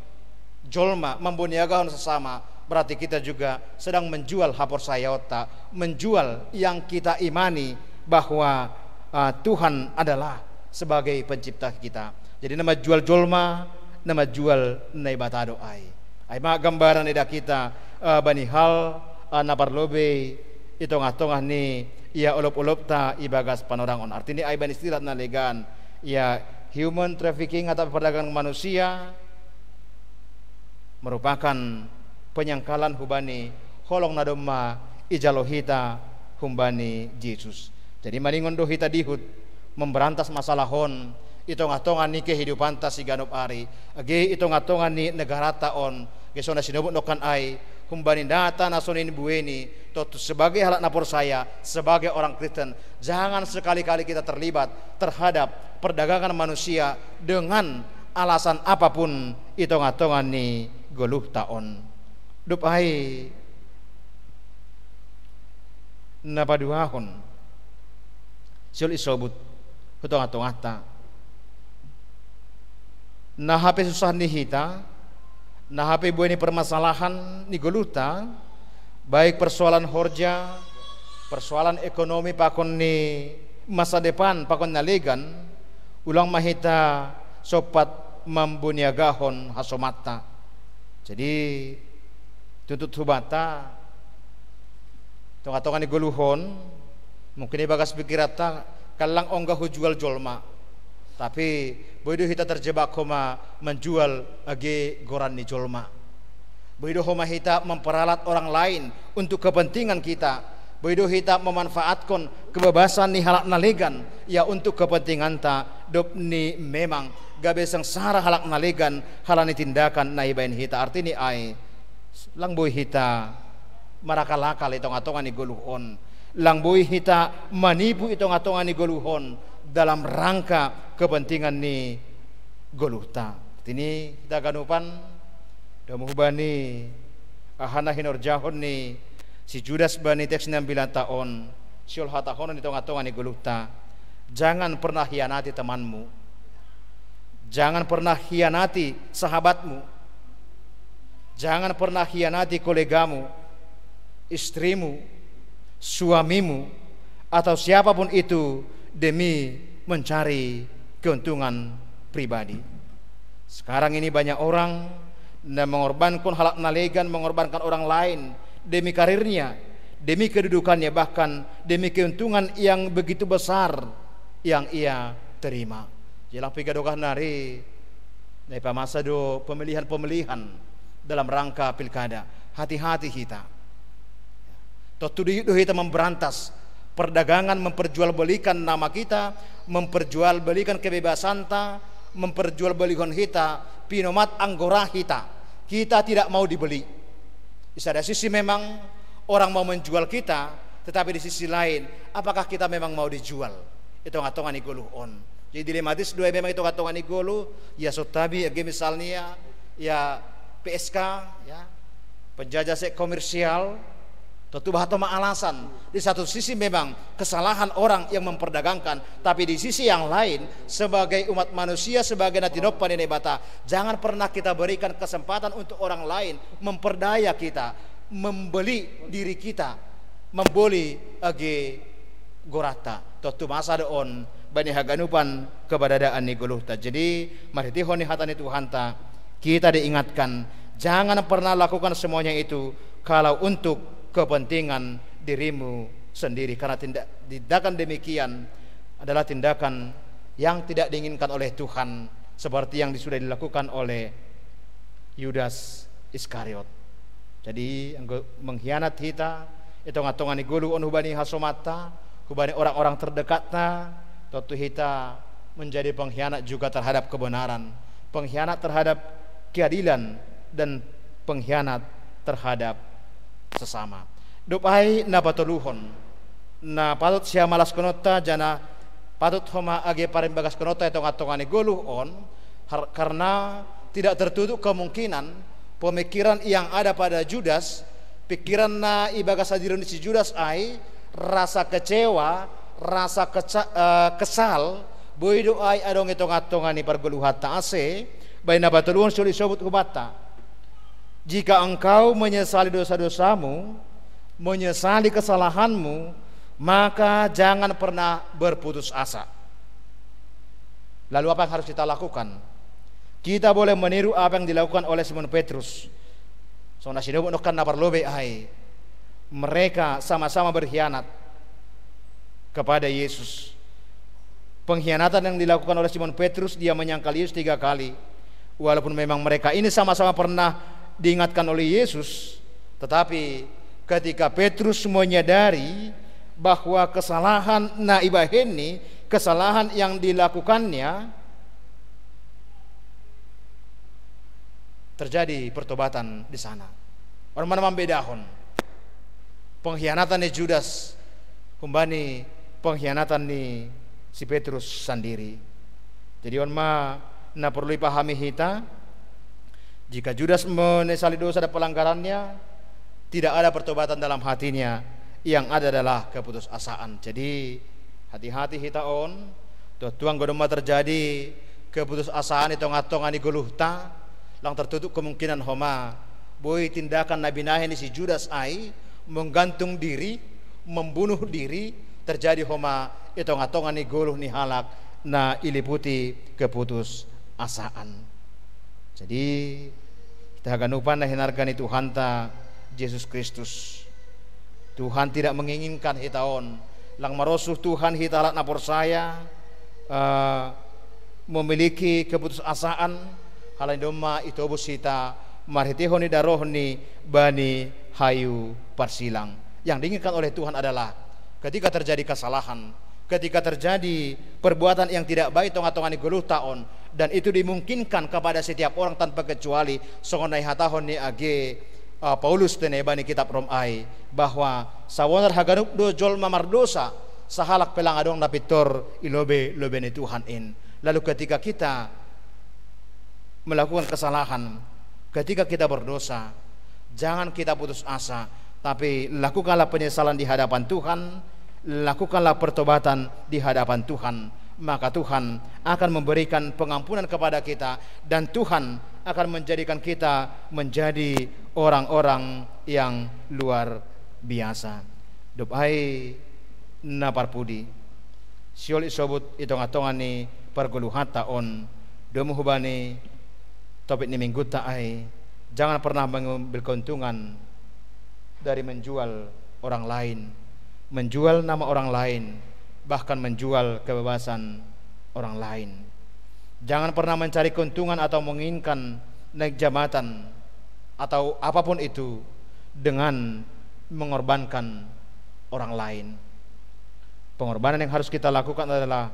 jolma, membuniagahon sesama, berarti kita juga sedang menjual hapor sayota, menjual yang kita imani bahwa Tuhan adalah sebagai pencipta kita. Jadi nama jual jolma, nama jual naibata doai. Aima gambaran ida kita bani hal naparlobe itong-atong ni ia olop-olop ta ibagas panorangon. Artinya ai bani istilah na legan ya human trafficking atau perdagangan manusia merupakan penyangkalan hubani holong nadoma ijalohita humbani Yesus. Jadi maringon do hita dihut memberantas masalah hon itongatongan ni kehidupan ta siganup ari age itongatongan ni negara taon gesona sinobut nokan ai humbani data nasonin bueni totu sebagai halak napor saya sebagai orang Kristen jangan sekali-kali kita terlibat terhadap perdagangan manusia dengan alasan apapun itongatongan ni goluh taon dup ai napaduahon sul isobut hutong-hatong-hata na hape susah ni hita na hape buah ni permasalahan ni goluta baik persoalan horja persoalan ekonomi pakon ni masa depan pakon nalegan ulang mahita sopat membuniagahon hasomata jadi tuntut hubata tong-tongan ni goluhon mungkin bagas pikirata kalang onggah jual jolma tapi boido hita terjebak koma menjual age goran ni jolma boido homa hita memperalat orang lain untuk kepentingan kita boido hita memanfaatkan kebebasan ni halak nalegan ya untuk kepentingan ta dop ni memang gabe sengsara halak nalegan halani tindakan na ibain hita arti ni ai lang boy hita marakalakal itong-atongan ni goluhon lang boy hita manipu itong-atongan ni goluhon dalam rangka kepentingan ni goluhta tini kita ganupan damuhbani ahana hinorjahon ni si Judas bani teks 9 tahun siol hatahon itong-atongan ni goluhta jangan pernah hianati temanmu jangan pernah hianati sahabatmu jangan pernah hianati kolegamu istrimu suamimu atau siapapun itu demi mencari keuntungan pribadi. Sekarang ini banyak orang mengorbankan halak nalegan, mengorbankan orang lain demi karirnya, demi kedudukannya, bahkan demi keuntungan yang begitu besar yang ia terima. Jelang pigadogah nari pamasa do pemilihan-pemilihan dalam rangka pilkada. Hati-hati kita. Totudu kita memberantas perdagangan, memperjualbelikan nama kita, memperjualbelikan kebebasan ta, memperjualbelikan kita, pinomat anggora kita. Kita tidak mau dibeli. Di ada sisi memang orang mau menjual kita, tetapi di sisi lain, apakah kita memang mau dijual? Itu ngatongan igoluh on. Jadi dilematis dua memang itu ngatongan igoluh, ya sotabi, ya misalnya, ya PSK, ya penjajah seks komersial. Tentu bahatoma alasan. Di satu sisi memang kesalahan orang yang memperdagangkan, tapi di sisi yang lain sebagai umat manusia, sebagai natinopan ini bata, jangan pernah kita berikan kesempatan untuk orang lain memperdaya kita, membeli diri kita, membeli age gorata. Tentu masa deon bani haganupan keberadaan ni goluhta. Jadi mari tihon ni hatani Tuhan ta, kita diingatkan jangan pernah lakukan semuanya itu kalau untuk kepentingan dirimu sendiri, karena tindakan demikian adalah tindakan yang tidak diinginkan oleh Tuhan, seperti yang sudah dilakukan oleh Yudas Iskariot. Jadi mengkhianat kita itu ngatongan igulu on hubani hasomata, hubani orang-orang terdekatna, tentu kita menjadi pengkhianat juga terhadap kebenaran, pengkhianat terhadap keadilan, dan pengkhianat terhadap sesama. Dupai na patuluhon na patut siya malas konota jana patut homa age parimbagas konota itong atongani goluhon karena tidak tertutup kemungkinan pemikiran yang ada pada Judas, pikiran na ibagas hadirin si Judas ai rasa kecewa, rasa kesal boy doai adong itong atongani pargoluhata ase bayi na patuluhon suli sobut hubata. Jika engkau menyesali dosa-dosamu, menyesali kesalahanmu, maka jangan pernah berputus asa. Lalu apa yang harus kita lakukan? Kita boleh meniru apa yang dilakukan oleh Simon Petrus. Soalnya sini bukan nabar lobe ai. Mereka sama-sama berkhianat kepada Yesus. Pengkhianatan yang dilakukan oleh Simon Petrus, dia menyangkal Yesus 3 kali. Walaupun memang mereka ini sama-sama pernah diingatkan oleh Yesus, tetapi ketika Petrus menyadari bahwa kesalahan na ibaheni, kesalahan yang dilakukannya, terjadi pertobatan di sana. Orang mana membedahon pengkhianatan ni Judas kumbani pengkhianatan ni si Petrus sendiri. Jadi orang na perlu dipahami kita, jika Judas menyesali dosa dan pelanggarannya, tidak ada pertobatan dalam hatinya, yang ada adalah keputusasaan. Jadi hati-hati kita on, tuang godoma terjadi keputusasaan itu ngatongan di goluhta, lang tertutup kemungkinan homa boy tindakan Nabi Nahen si Judas ai menggantung diri, membunuh diri, terjadi homa itu ngatongan ni goluh ni halak na iliputi keputusasaan. Jadi kita ganupan na hinargan ni Tuhan ta Yesus Kristus. Tuhan tidak menginginkan kita on lang marosuh Tuhan kita alat na persaya memiliki keputusasaan halain doma itu bus kita marhitihoni darohni bani hayu parsilang. Yang diinginkan oleh Tuhan adalah ketika terjadi kesalahan, ketika terjadi perbuatan yang tidak baik tonga-tonga ni guluh taon, dan itu dimungkinkan kepada setiap orang tanpa kecuali songonai hatahon ni age Paulus teneba ni kitab Romai bahwa sawonar haganup do jol mamardosa sahalak pelang adong napitor ilobe ni Tuhan in. Lalu ketika kita melakukan kesalahan, ketika kita berdosa, jangan kita putus asa, tapi lakukanlah penyesalan di hadapan Tuhan, lakukanlah pertobatan di hadapan Tuhan, maka Tuhan akan memberikan pengampunan kepada kita, dan Tuhan akan menjadikan kita menjadi orang-orang yang luar biasa. Dopai na parpudi siol isobut itongatongan ni perguluhan taon domu hubani topik ni minggu taai. Jangan pernah mengambil keuntungan dari menjual orang lain, menjual nama orang lain, bahkan menjual kebebasan orang lain. Jangan pernah mencari keuntungan atau menginginkan naik jabatan atau apapun itu dengan mengorbankan orang lain. Pengorbanan yang harus kita lakukan adalah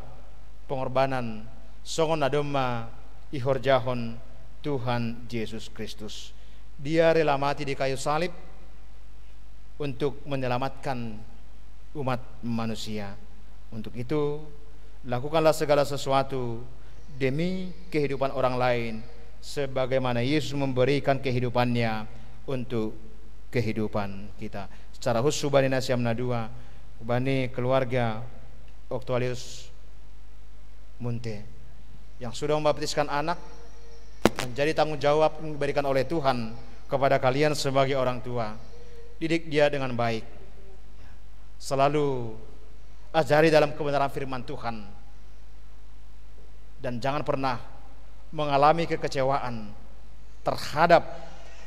pengorbanan songon adoma ihorjahon Tuhan Yesus Kristus. Dia rela mati di kayu salib untuk menyelamatkan umat manusia. Untuk itu lakukanlah segala sesuatu demi kehidupan orang lain, sebagaimana Yesus memberikan kehidupannya untuk kehidupan kita. Secara khusus bani Nasiam Nadua, bani keluarga Octualius Munte yang sudah membaptiskan anak, menjadi tanggung jawab yang diberikan oleh Tuhan kepada kalian sebagai orang tua. Didik dia dengan baik, selalu ajari dalam kebenaran firman Tuhan, dan jangan pernah mengalami kekecewaan terhadap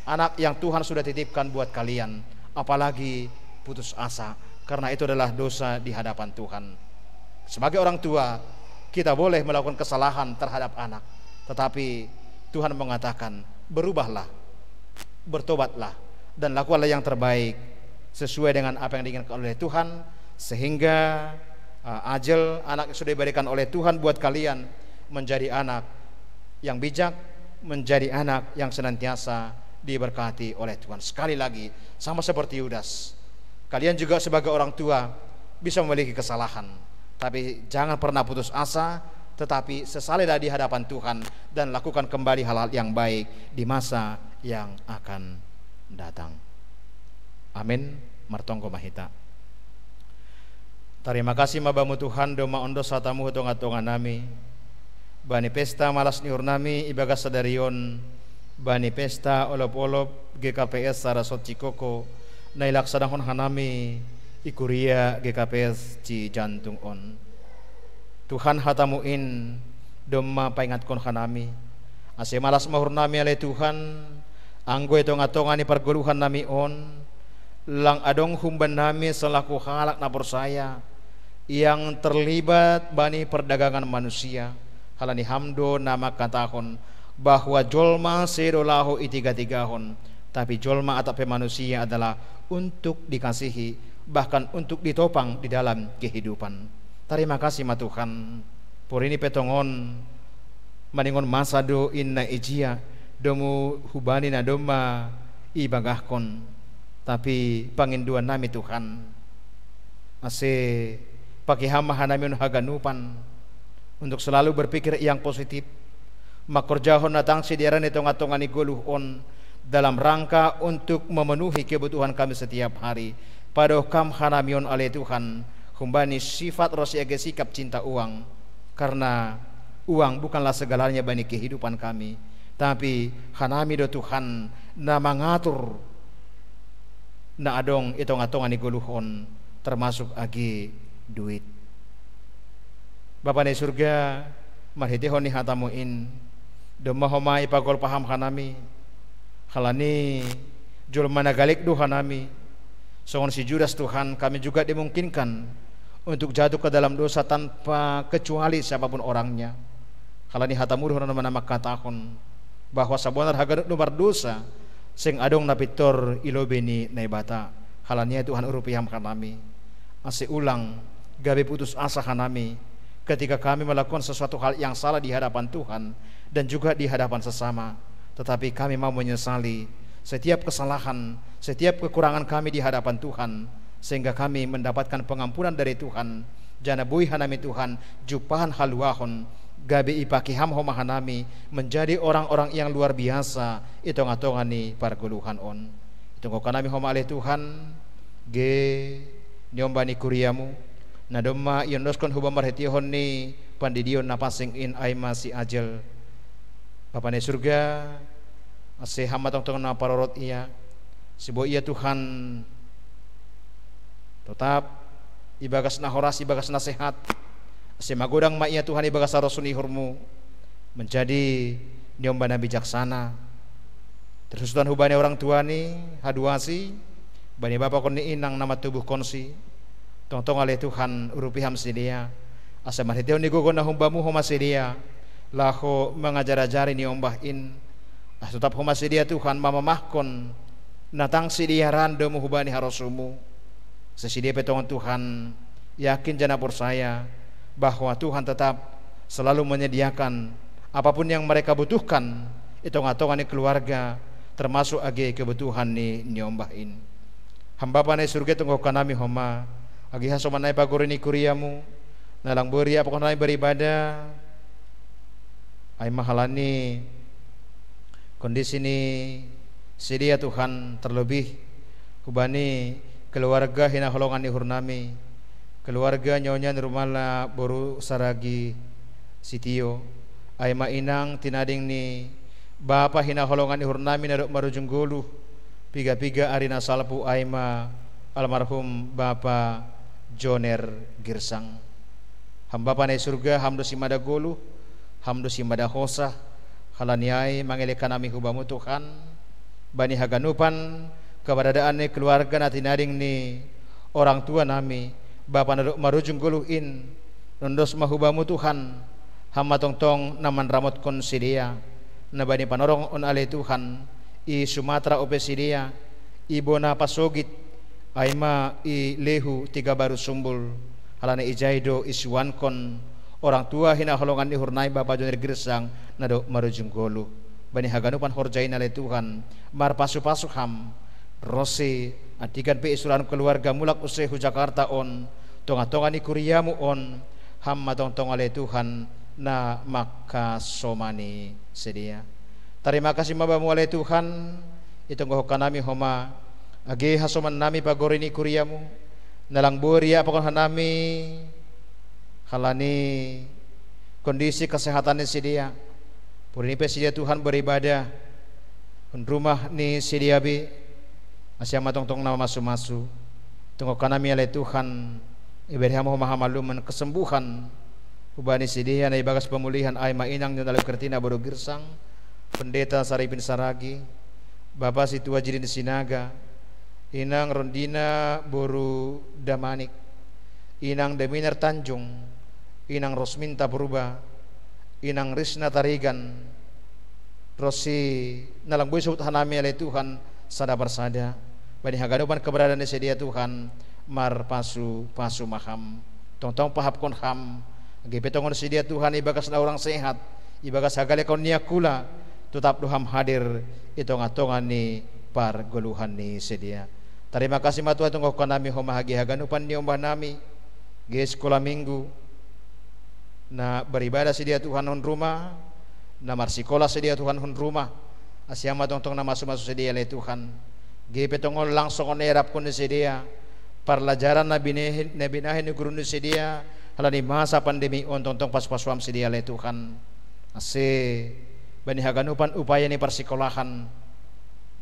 anak yang Tuhan sudah titipkan buat kalian, apalagi putus asa, karena itu adalah dosa di hadapan Tuhan. Sebagai orang tua, kita boleh melakukan kesalahan terhadap anak, tetapi Tuhan mengatakan berubahlah, bertobatlah, dan lakukanlah yang terbaik sesuai dengan apa yang diinginkan oleh Tuhan, sehingga ajal anak yang sudah diberikan oleh Tuhan buat kalian menjadi anak yang bijak, menjadi anak yang senantiasa diberkati oleh Tuhan. Sekali lagi, sama seperti Yudas, kalian juga sebagai orang tua bisa memiliki kesalahan, tapi jangan pernah putus asa, tetapi sesalilah di hadapan Tuhan dan lakukan kembali hal-hal yang baik di masa yang akan datang. Amin. Martongko mahita. Terima kasih mabamu Tuhan doma ondo satamu hitungan nami. Bani pesta malas niur nami ibagas sadarion. Bani pesta olop-olop GKPS Sarasot Cikoko nailaksanahon hanami ikuria GKPS Ci Jantung on. Tuhan hatamuin doma paingatkon hanami. Ase malas mahur nami ale Tuhan. Anggo itu ngatongan ni perguluhan nami on. Lang adong humban nami selaku halak na persaya yang terlibat bani perdagangan manusia. Halani hamdo nama katahon bahwa jolma sedolahu itiga-tigahon, tapi jolma atape manusia adalah untuk dikasihi, bahkan untuk ditopang di dalam kehidupan. Terima kasih ma Tuhan, por ini petongon maningon masa do inna ijia domu hubani na doma ibagahkon, tapi panginduan nami Tuhan ase pakihamahan namin haganupan untuk selalu berpikir yang positif, makorjahon natang sidiaran itong atongan iguluhon dalam rangka untuk memenuhi kebutuhan kami setiap hari. Padahal hanamion oleh Tuhan humbani sifat rosiage sikap cinta uang, karena uang bukanlah segalanya bagi kehidupan kami, tapi hanami do Tuhan na mangatur na adong itong atongan iguluhon termasuk agi duit. Bapa di surga, marhitihon ni hatamuin doma homai pagol paham hanami halani jul managalik du hanami songon si Judas Tuhan, kami juga dimungkinkan untuk jatuh ke dalam dosa tanpa kecuali siapapun orangnya. Halani hatamur nama katahon bahwa sabonar hagadut nomor dosa sing adong napitor ilobeni naibata. Halania Tuhan urupiham hanami masih ulang gabe putus asa hanami ketika kami melakukan sesuatu hal yang salah di hadapan Tuhan dan juga di hadapan sesama. Tetapi kami mau menyesali setiap kesalahan, setiap kekurangan kami di hadapan Tuhan, sehingga kami mendapatkan pengampunan dari Tuhan. Jana bui hanami Tuhan jupahan haluahon gabe ipakiham homa hanami menjadi orang-orang yang luar biasa itong-atongani parguluhan on. Itong kanami homa alih Tuhan ge nyombani kuriamu nadoma yondoskon huba marhetihon ni pandidion napasing in aima si ajel. Bapa ni surga ase hamba tong na parorot iya sibo iya Tuhan tetap ibagas na horas ibagas na sehat ase magodang ma iya Tuhan ibagas rasul ihurmu menjadi nyombana bijaksana terus Tuhan hubani orang tua ni haduasi bani bapa kon ni inang nama tubuh konsi tong ale Tuhan urupiham sidia asa marheteo ni gogon na humbamu homa sidia laho mengajar-ajari ni ombahin tetap homa sidia Tuhan mamamahkon natang sidia rando muhubani harosumu sesidia petongan Tuhan yakin jana saya bahwa Tuhan tetap selalu menyediakan apapun yang mereka butuhkan itong-atongan keluarga termasuk agi kebutuhan ni nyombahin. Hamba panai surga tunggu kanami homa agi hasomanai pagorini kuriamu nalang beri apakah nai beribadah ai mahalani kondisi ini sedia Tuhan, terlebih hubani keluarga hina holongan ni hurnami keluarga nyonya rumala boru saragi sitio ai mainang tinading ni bapa hina holongan ni hurnami naruk marujung goluh piga-piga arina salpu aima almarhum Bapa Joner Girsang. Hamba panai surga hamdo simada goluh hamdo simada hosah halaniai mangelekan kami hubamu Tuhan bani haganupan keberadaan ni keluarga natinading ni orang tua nami bapa naruk marujung goluhin nondos mahubamu Tuhan hamba tongtong naman ramot kon sidia nabani panorong on ale Tuhan i Sumatera ope sidia ibona pasogit aima i lehu tiga baru sumbul halane ijaido isuankon orang tua hina holongan ni hurnai Bapa Joner Girsang nado marujung golu bani haganupan horjain ale Tuhan mar pasu-pasu ham rose atikan pe isuran keluarga mulak usehu Jakarta on tonga-tonga ni kuriamu on ham matong-tong ale Tuhan na makasomani sedia. Terima kasih mabamu ale Tuhan itunggo kanami homa age hasoman nami pagorini kuriamu nalang boria apakah nami halani kondisi kesehatannya sedia purini pe sedia Tuhan beribadah rumah ni sedia bi asya matong-tong nama masu-masu tunggu kanami ale Tuhan iberihamu hama-hamaluman kesembuhan ubani sedia na ibagas pemulihan ai mainang dalam kertina bodo Girsang pendeta Saripin Saragi Bapak Situa Jirin Sinaga Inang Rondina Boru Damanik Inang Deminar Tanjung Inang Rosminta Berubah Inang Risna Tarigan Rosi nalang bui sebut hanami oleh Tuhan sada bersada bani haganupan keberadaan sedia Tuhan mar pasu maham tong pahapkon ham gepetongon sedia Tuhan ibagas na orang sehat ibagas sagale kon nia kula tetap duham hadir itonga-tongan ni par goluhan ni sedia. Terima kasih matua tunggu kanami homa hagi haganupan ni umbah nami ge sekolah minggu na beribadah sedia Tuhan hon rumah na marsikola sedia Tuhan hon rumah asyama tong na masuk sedia le Tuhan ge petongol langsung on erap kun sedia parlajaran na binahin ni guru ni sedia halani masa pandemi on tong pas-paswam sedia le Tuhan ase bani haganupan upaya ni persikolahan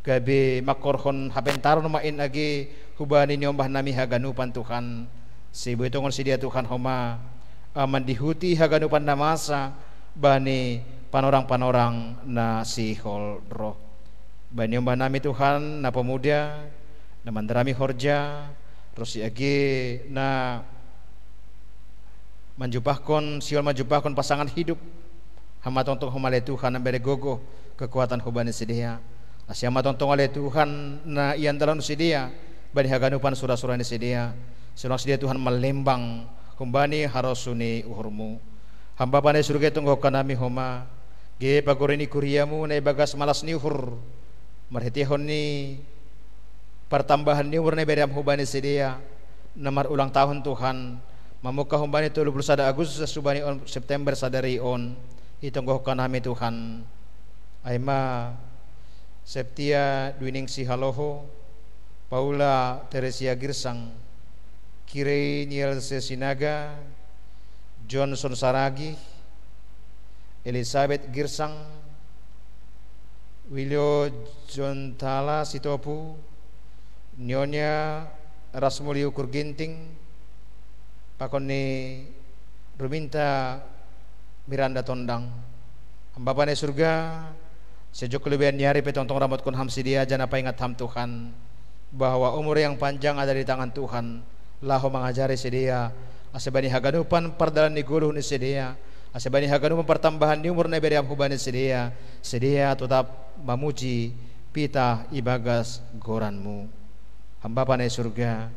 gabe makorhon habentaron main agi hubani nyombah nami haganupan Tuhan si betongon sedia Tuhan homa mandihuti haganupan namasa bani panorang-panorang na sihol roh bani nyombah nami Tuhan na pemuda na mandarami horja terus agi na manjupahkon siol manjupahkon pasangan hidup hama tontong humale Tuhan na bere gogo kekuatan hubani sedia asyama tontong ale Tuhan na ian dalam sedia bani haganupan surah-surah ni sedia surah sedia Tuhan melembang humbani harosuni uhurmu hamba pane surga tunggu kanami homa ge pagorini kuriamu na bagas malas ni uhur marhetihon ni pertambahan ni uhur na beriam hubani sedia namar ulang tahun Tuhan mamuka humbani 31 Agustus subani on September sadari on itunggu kanami Tuhan aima Septia Dwiningsi Haloho Paula Teresia Girsang Kirei Nielse Sinaga Johnson Saragi Elizabeth Girsang Wilio Jontala Sitopu Nyonya Rasmuli Ukur Ginting Pakoni Ruminta Miranda Tondang hamba pane surga sejak kelebihan nyari petong rambut kun ham sedia jana apa ingat ham Tuhan bahwa umur yang panjang ada di tangan Tuhan lahu mengajari sedia asebani haganupan perdalan ni guluh ni sedia asebani haganupan pertambahan ni umur na beriam hubani sedia tetap memuji pita ibagas goranmu hamba pane surga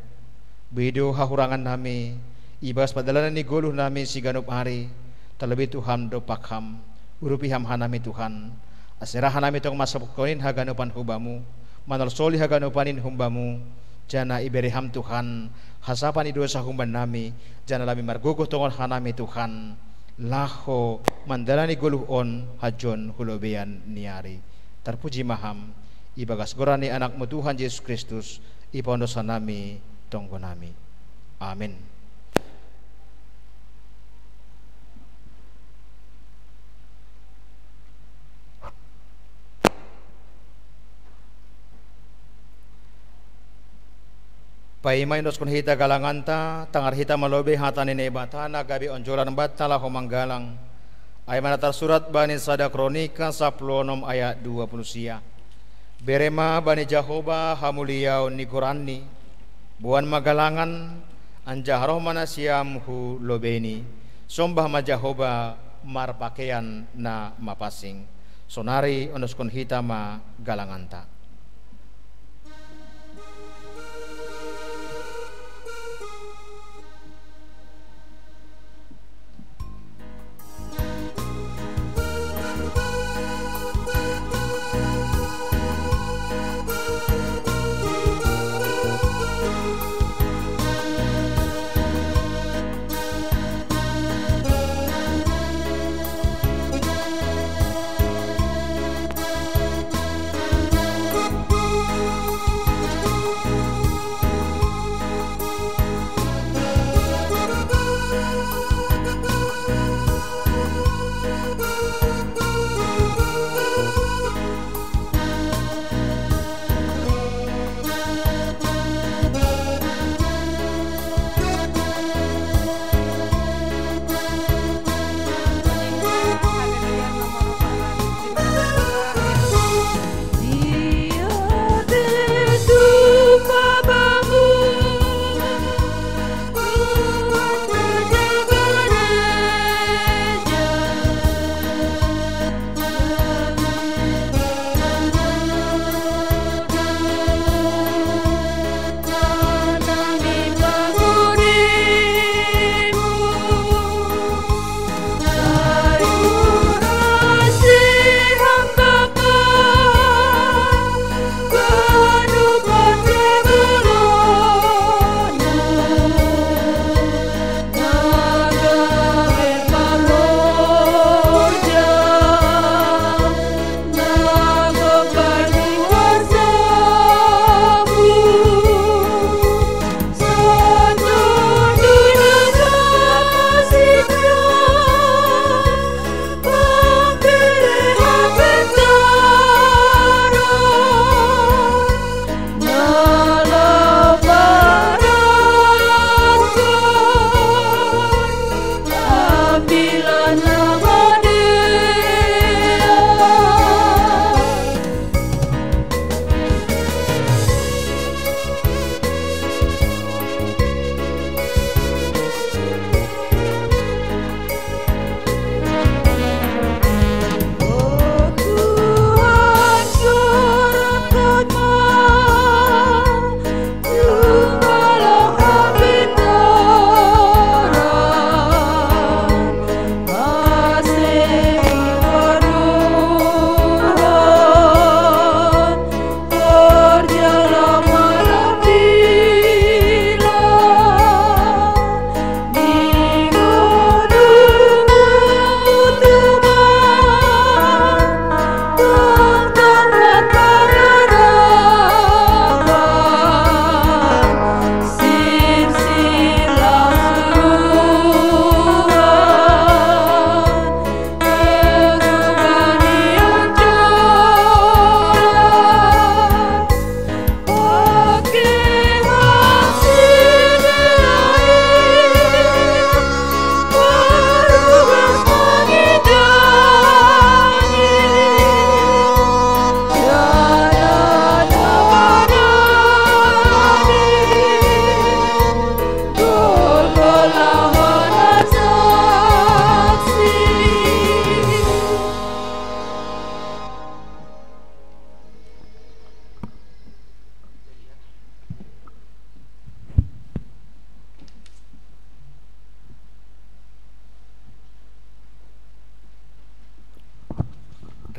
bidu hahurangan nami ibagas perdalan ni guluh nami si ganup hari terlebih Tuhan dopakham urupi ham hanami Tuhan asirah hanami tong masapukonin haganupan hubamu manol soli haganupanin humbamu jana iberi ham Tuhan hasapan idosa humban nami jana lami marguguh tongon hanami Tuhan laho mandalani guluh on hajon hulobean niari terpuji maham ibagas gorani anakmu Tuhan Yesus Kristus ipondosa nami tonggo nami amin. Paimay nos kun hita galanganta tangar hita malobe hatani ne batana gabi onjolan batala homanggalang ay manatar surat bani sada kronika 10 ayat 20 sia berema bani Jahoba hamuliau nikurani buan magalangan anjahroh mana siam hu lobeni sombah ma Jahoba mar pakaian na mapasing sonari onos kun hita ma galanganta.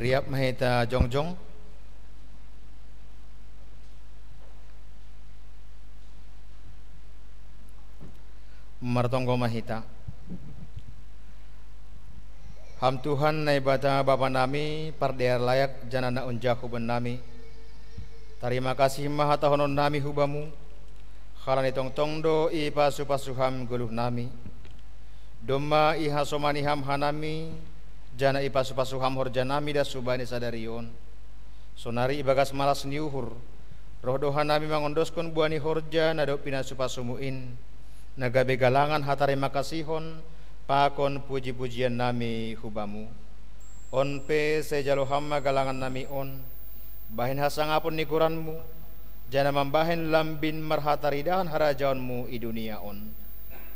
Riap mahita jongjong. Martonggo mahita. Ham Tuhan na ibada Bapa nami pardear layak janana unjaku ben nami. Terima kasih maha tahonon nami hubamu. Khalan itong tongdo i pasu-pasuham guluh nami. Doma iha somaniham hanami jana i pasu-pasuham horjanami da subani sadarion. Sonari ibagas malas niuhur. Roh doha nami mangondoskon buani horja nado pinasupasumuin. Nagabe galangan hatari makasihon pakon puji-pujian nami hubamu. On pe sejalo hamma galangan nami on. Bahin hasangapun nikuranmu. Jana mambahin lambin marhataridahan harajaanmu i dunia on.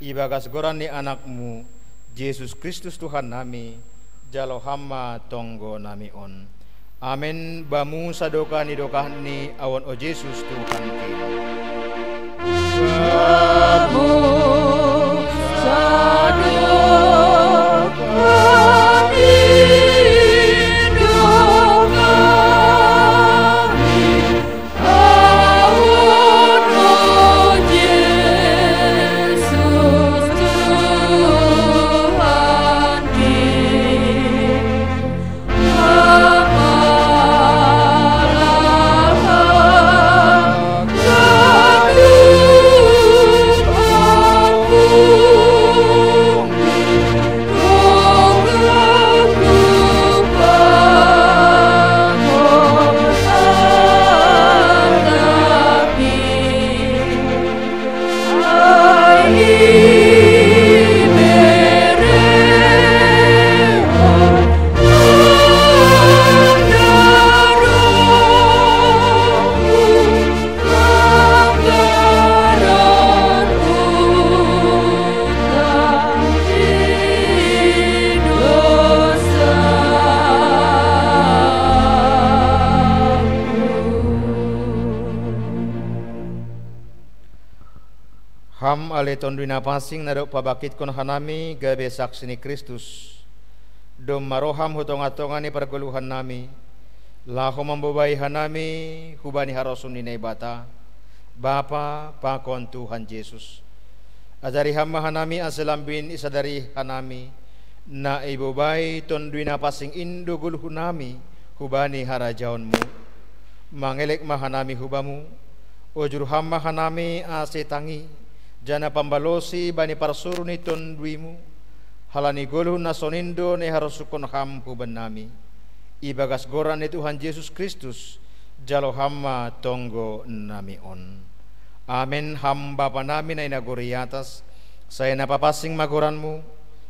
Ibagas goran ni anakmu Yesus Kristus Tuhan nami. Jalo hamma tonggo nami on. Amin. Bamu sadoka ni dokah ni awon o Yesus Tuhan kita. Bamu ale tondwina pasing nadok pabakit kon hanami gabe saksini Kristus. Dom maroham hutong-atongani perguluhan nami. Laho membabai hanami hubani harosun ninai bata. Bapa pakon Tuhan Yesus. Ajari hamba hanami aselambin isadari hanami. Na ibobai tondwina pasing indo guluh nami hubani harajaonmu. Mangelek mahanami hubamu. Ojur hamba hanami asetangi. Jana pambalosi bani parsuruni tondwimu. Halani goluh nasonindo ne harusukon hampu benami. Ibagas goran ni Tuhan Yesus Kristus. Jalo hamma tonggo nami on. Amin. Hamba panami na inagori atas. Saya napapasing magoranmu.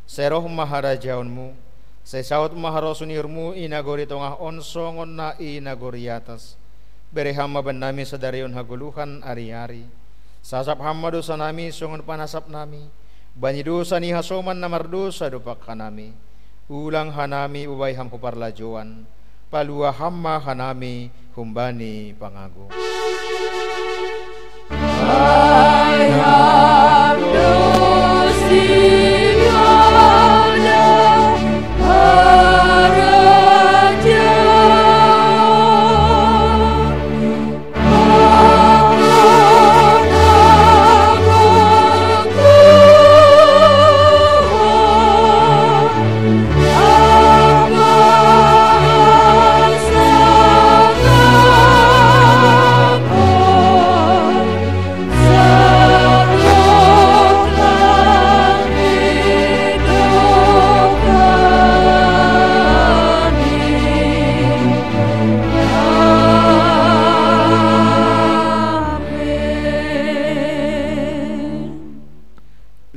Saya roh maharajaonmu. Saya saut maharosunirmu inagori tongah on songon na inagori atas. Beri hamba benami sadarion haguluhan ari-ari. Sasap hamba dosa nami songon panasap nami. Banyi dosa ni hasoman namar dosa dupak hanami. Ulang hanami ubay ham kuparlajuan. Palua hamba hanami humbani pangagu. I have no sin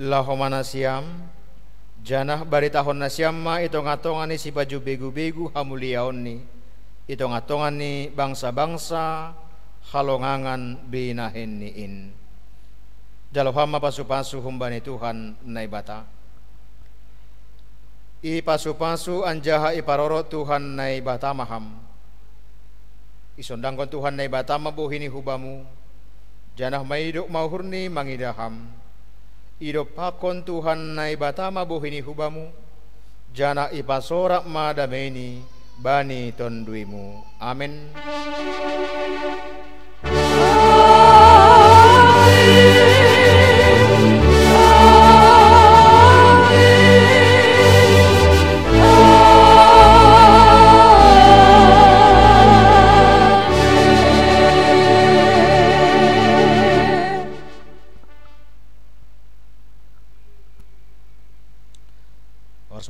Lahomana siam janah bari tahun nasiam ma itong-atongan ni si baju begu-begu hamuliaon ni itong-atongan ni bangsa-bangsa halongangan binahin niin jalohama pasu-pasu humbani Tuhan naibata i pasu-pasu anjaha iparoro Tuhan naibata maham isondangkon Tuhan naibata mabuhini hubamu janah maiduk mauhurni mangidaham idop pakon Tuhan naibata mabuhini hubamu jana ipasorak madameni bani tonduimu. Amin.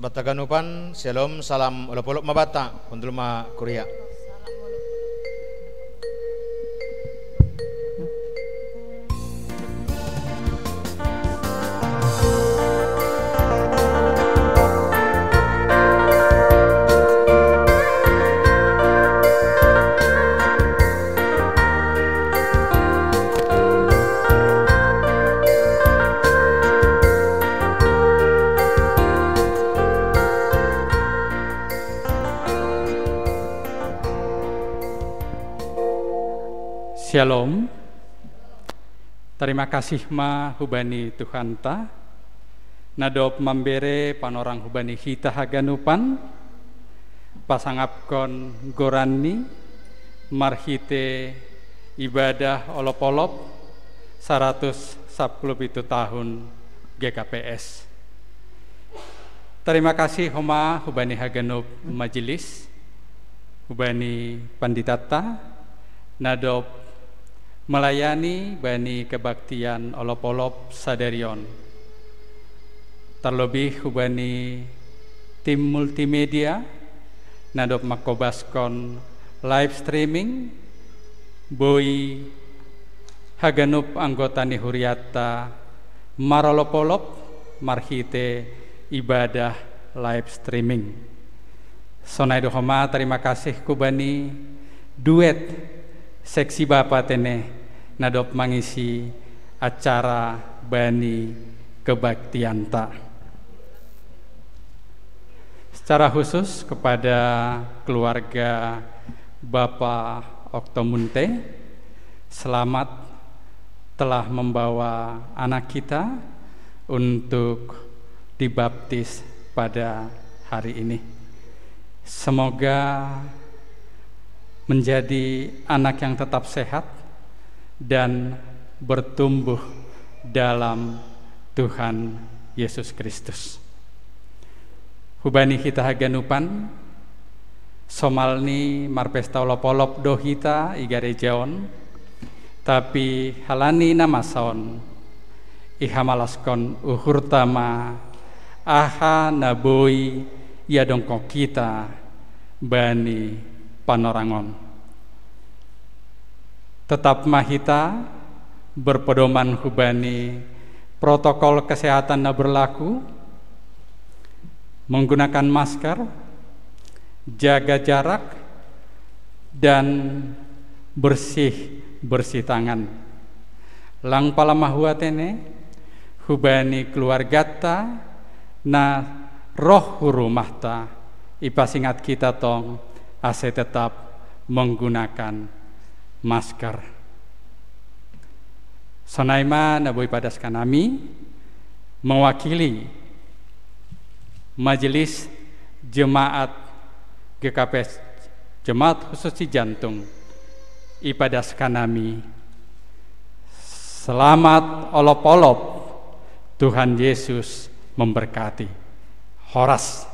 Bataganupan, shalom, salam, olop-olop mabata, kundulma Korea. Shalom. Terima kasih ma hubani Tuhan ta nadop mambere panorang hubani hita haganupan pasangapkon gorani marhite ibadah olop-olop 110 tahun GKPS. Terima kasih homa hubani haganup majelis hubani panditata nadop melayani bani kebaktian olop-olop sadarion. Terlebih hubani tim multimedia nadop makobaskon live streaming boi haganup anggota ni huriata marolop-olop marhite ibadah live streaming. Sonai dohoma terima kasih kubani duet seksi Bapak tene nadop mangisi acara bani kebaktian ta. Secara khusus kepada keluarga Bapak Oktomunte, selamat telah membawa anak kita untuk dibaptis pada hari ini. Semoga menjadi anak yang tetap sehat dan bertumbuh dalam Tuhan Yesus Kristus. Hubani hita haganupan somalni marpesta olop-olop dohita igarejaon tapi halani namason ihamalaskon uhurtama aha naboi yadongko kita bani panorangon. Tetap mahita berpedoman hubani protokol kesehatan na berlaku, menggunakan masker, jaga jarak, dan bersih tangan. Lang palamahwatene hubani keluargata na roh hurumahta ipasingat kita tong ase tetap menggunakan masker. Sonaima naboi padas kanami mewakili Majelis Jemaat GKPS Jemaat Khusus Cijantung ipadas kanami selamat olop-olop, Tuhan Yesus memberkati. Horas.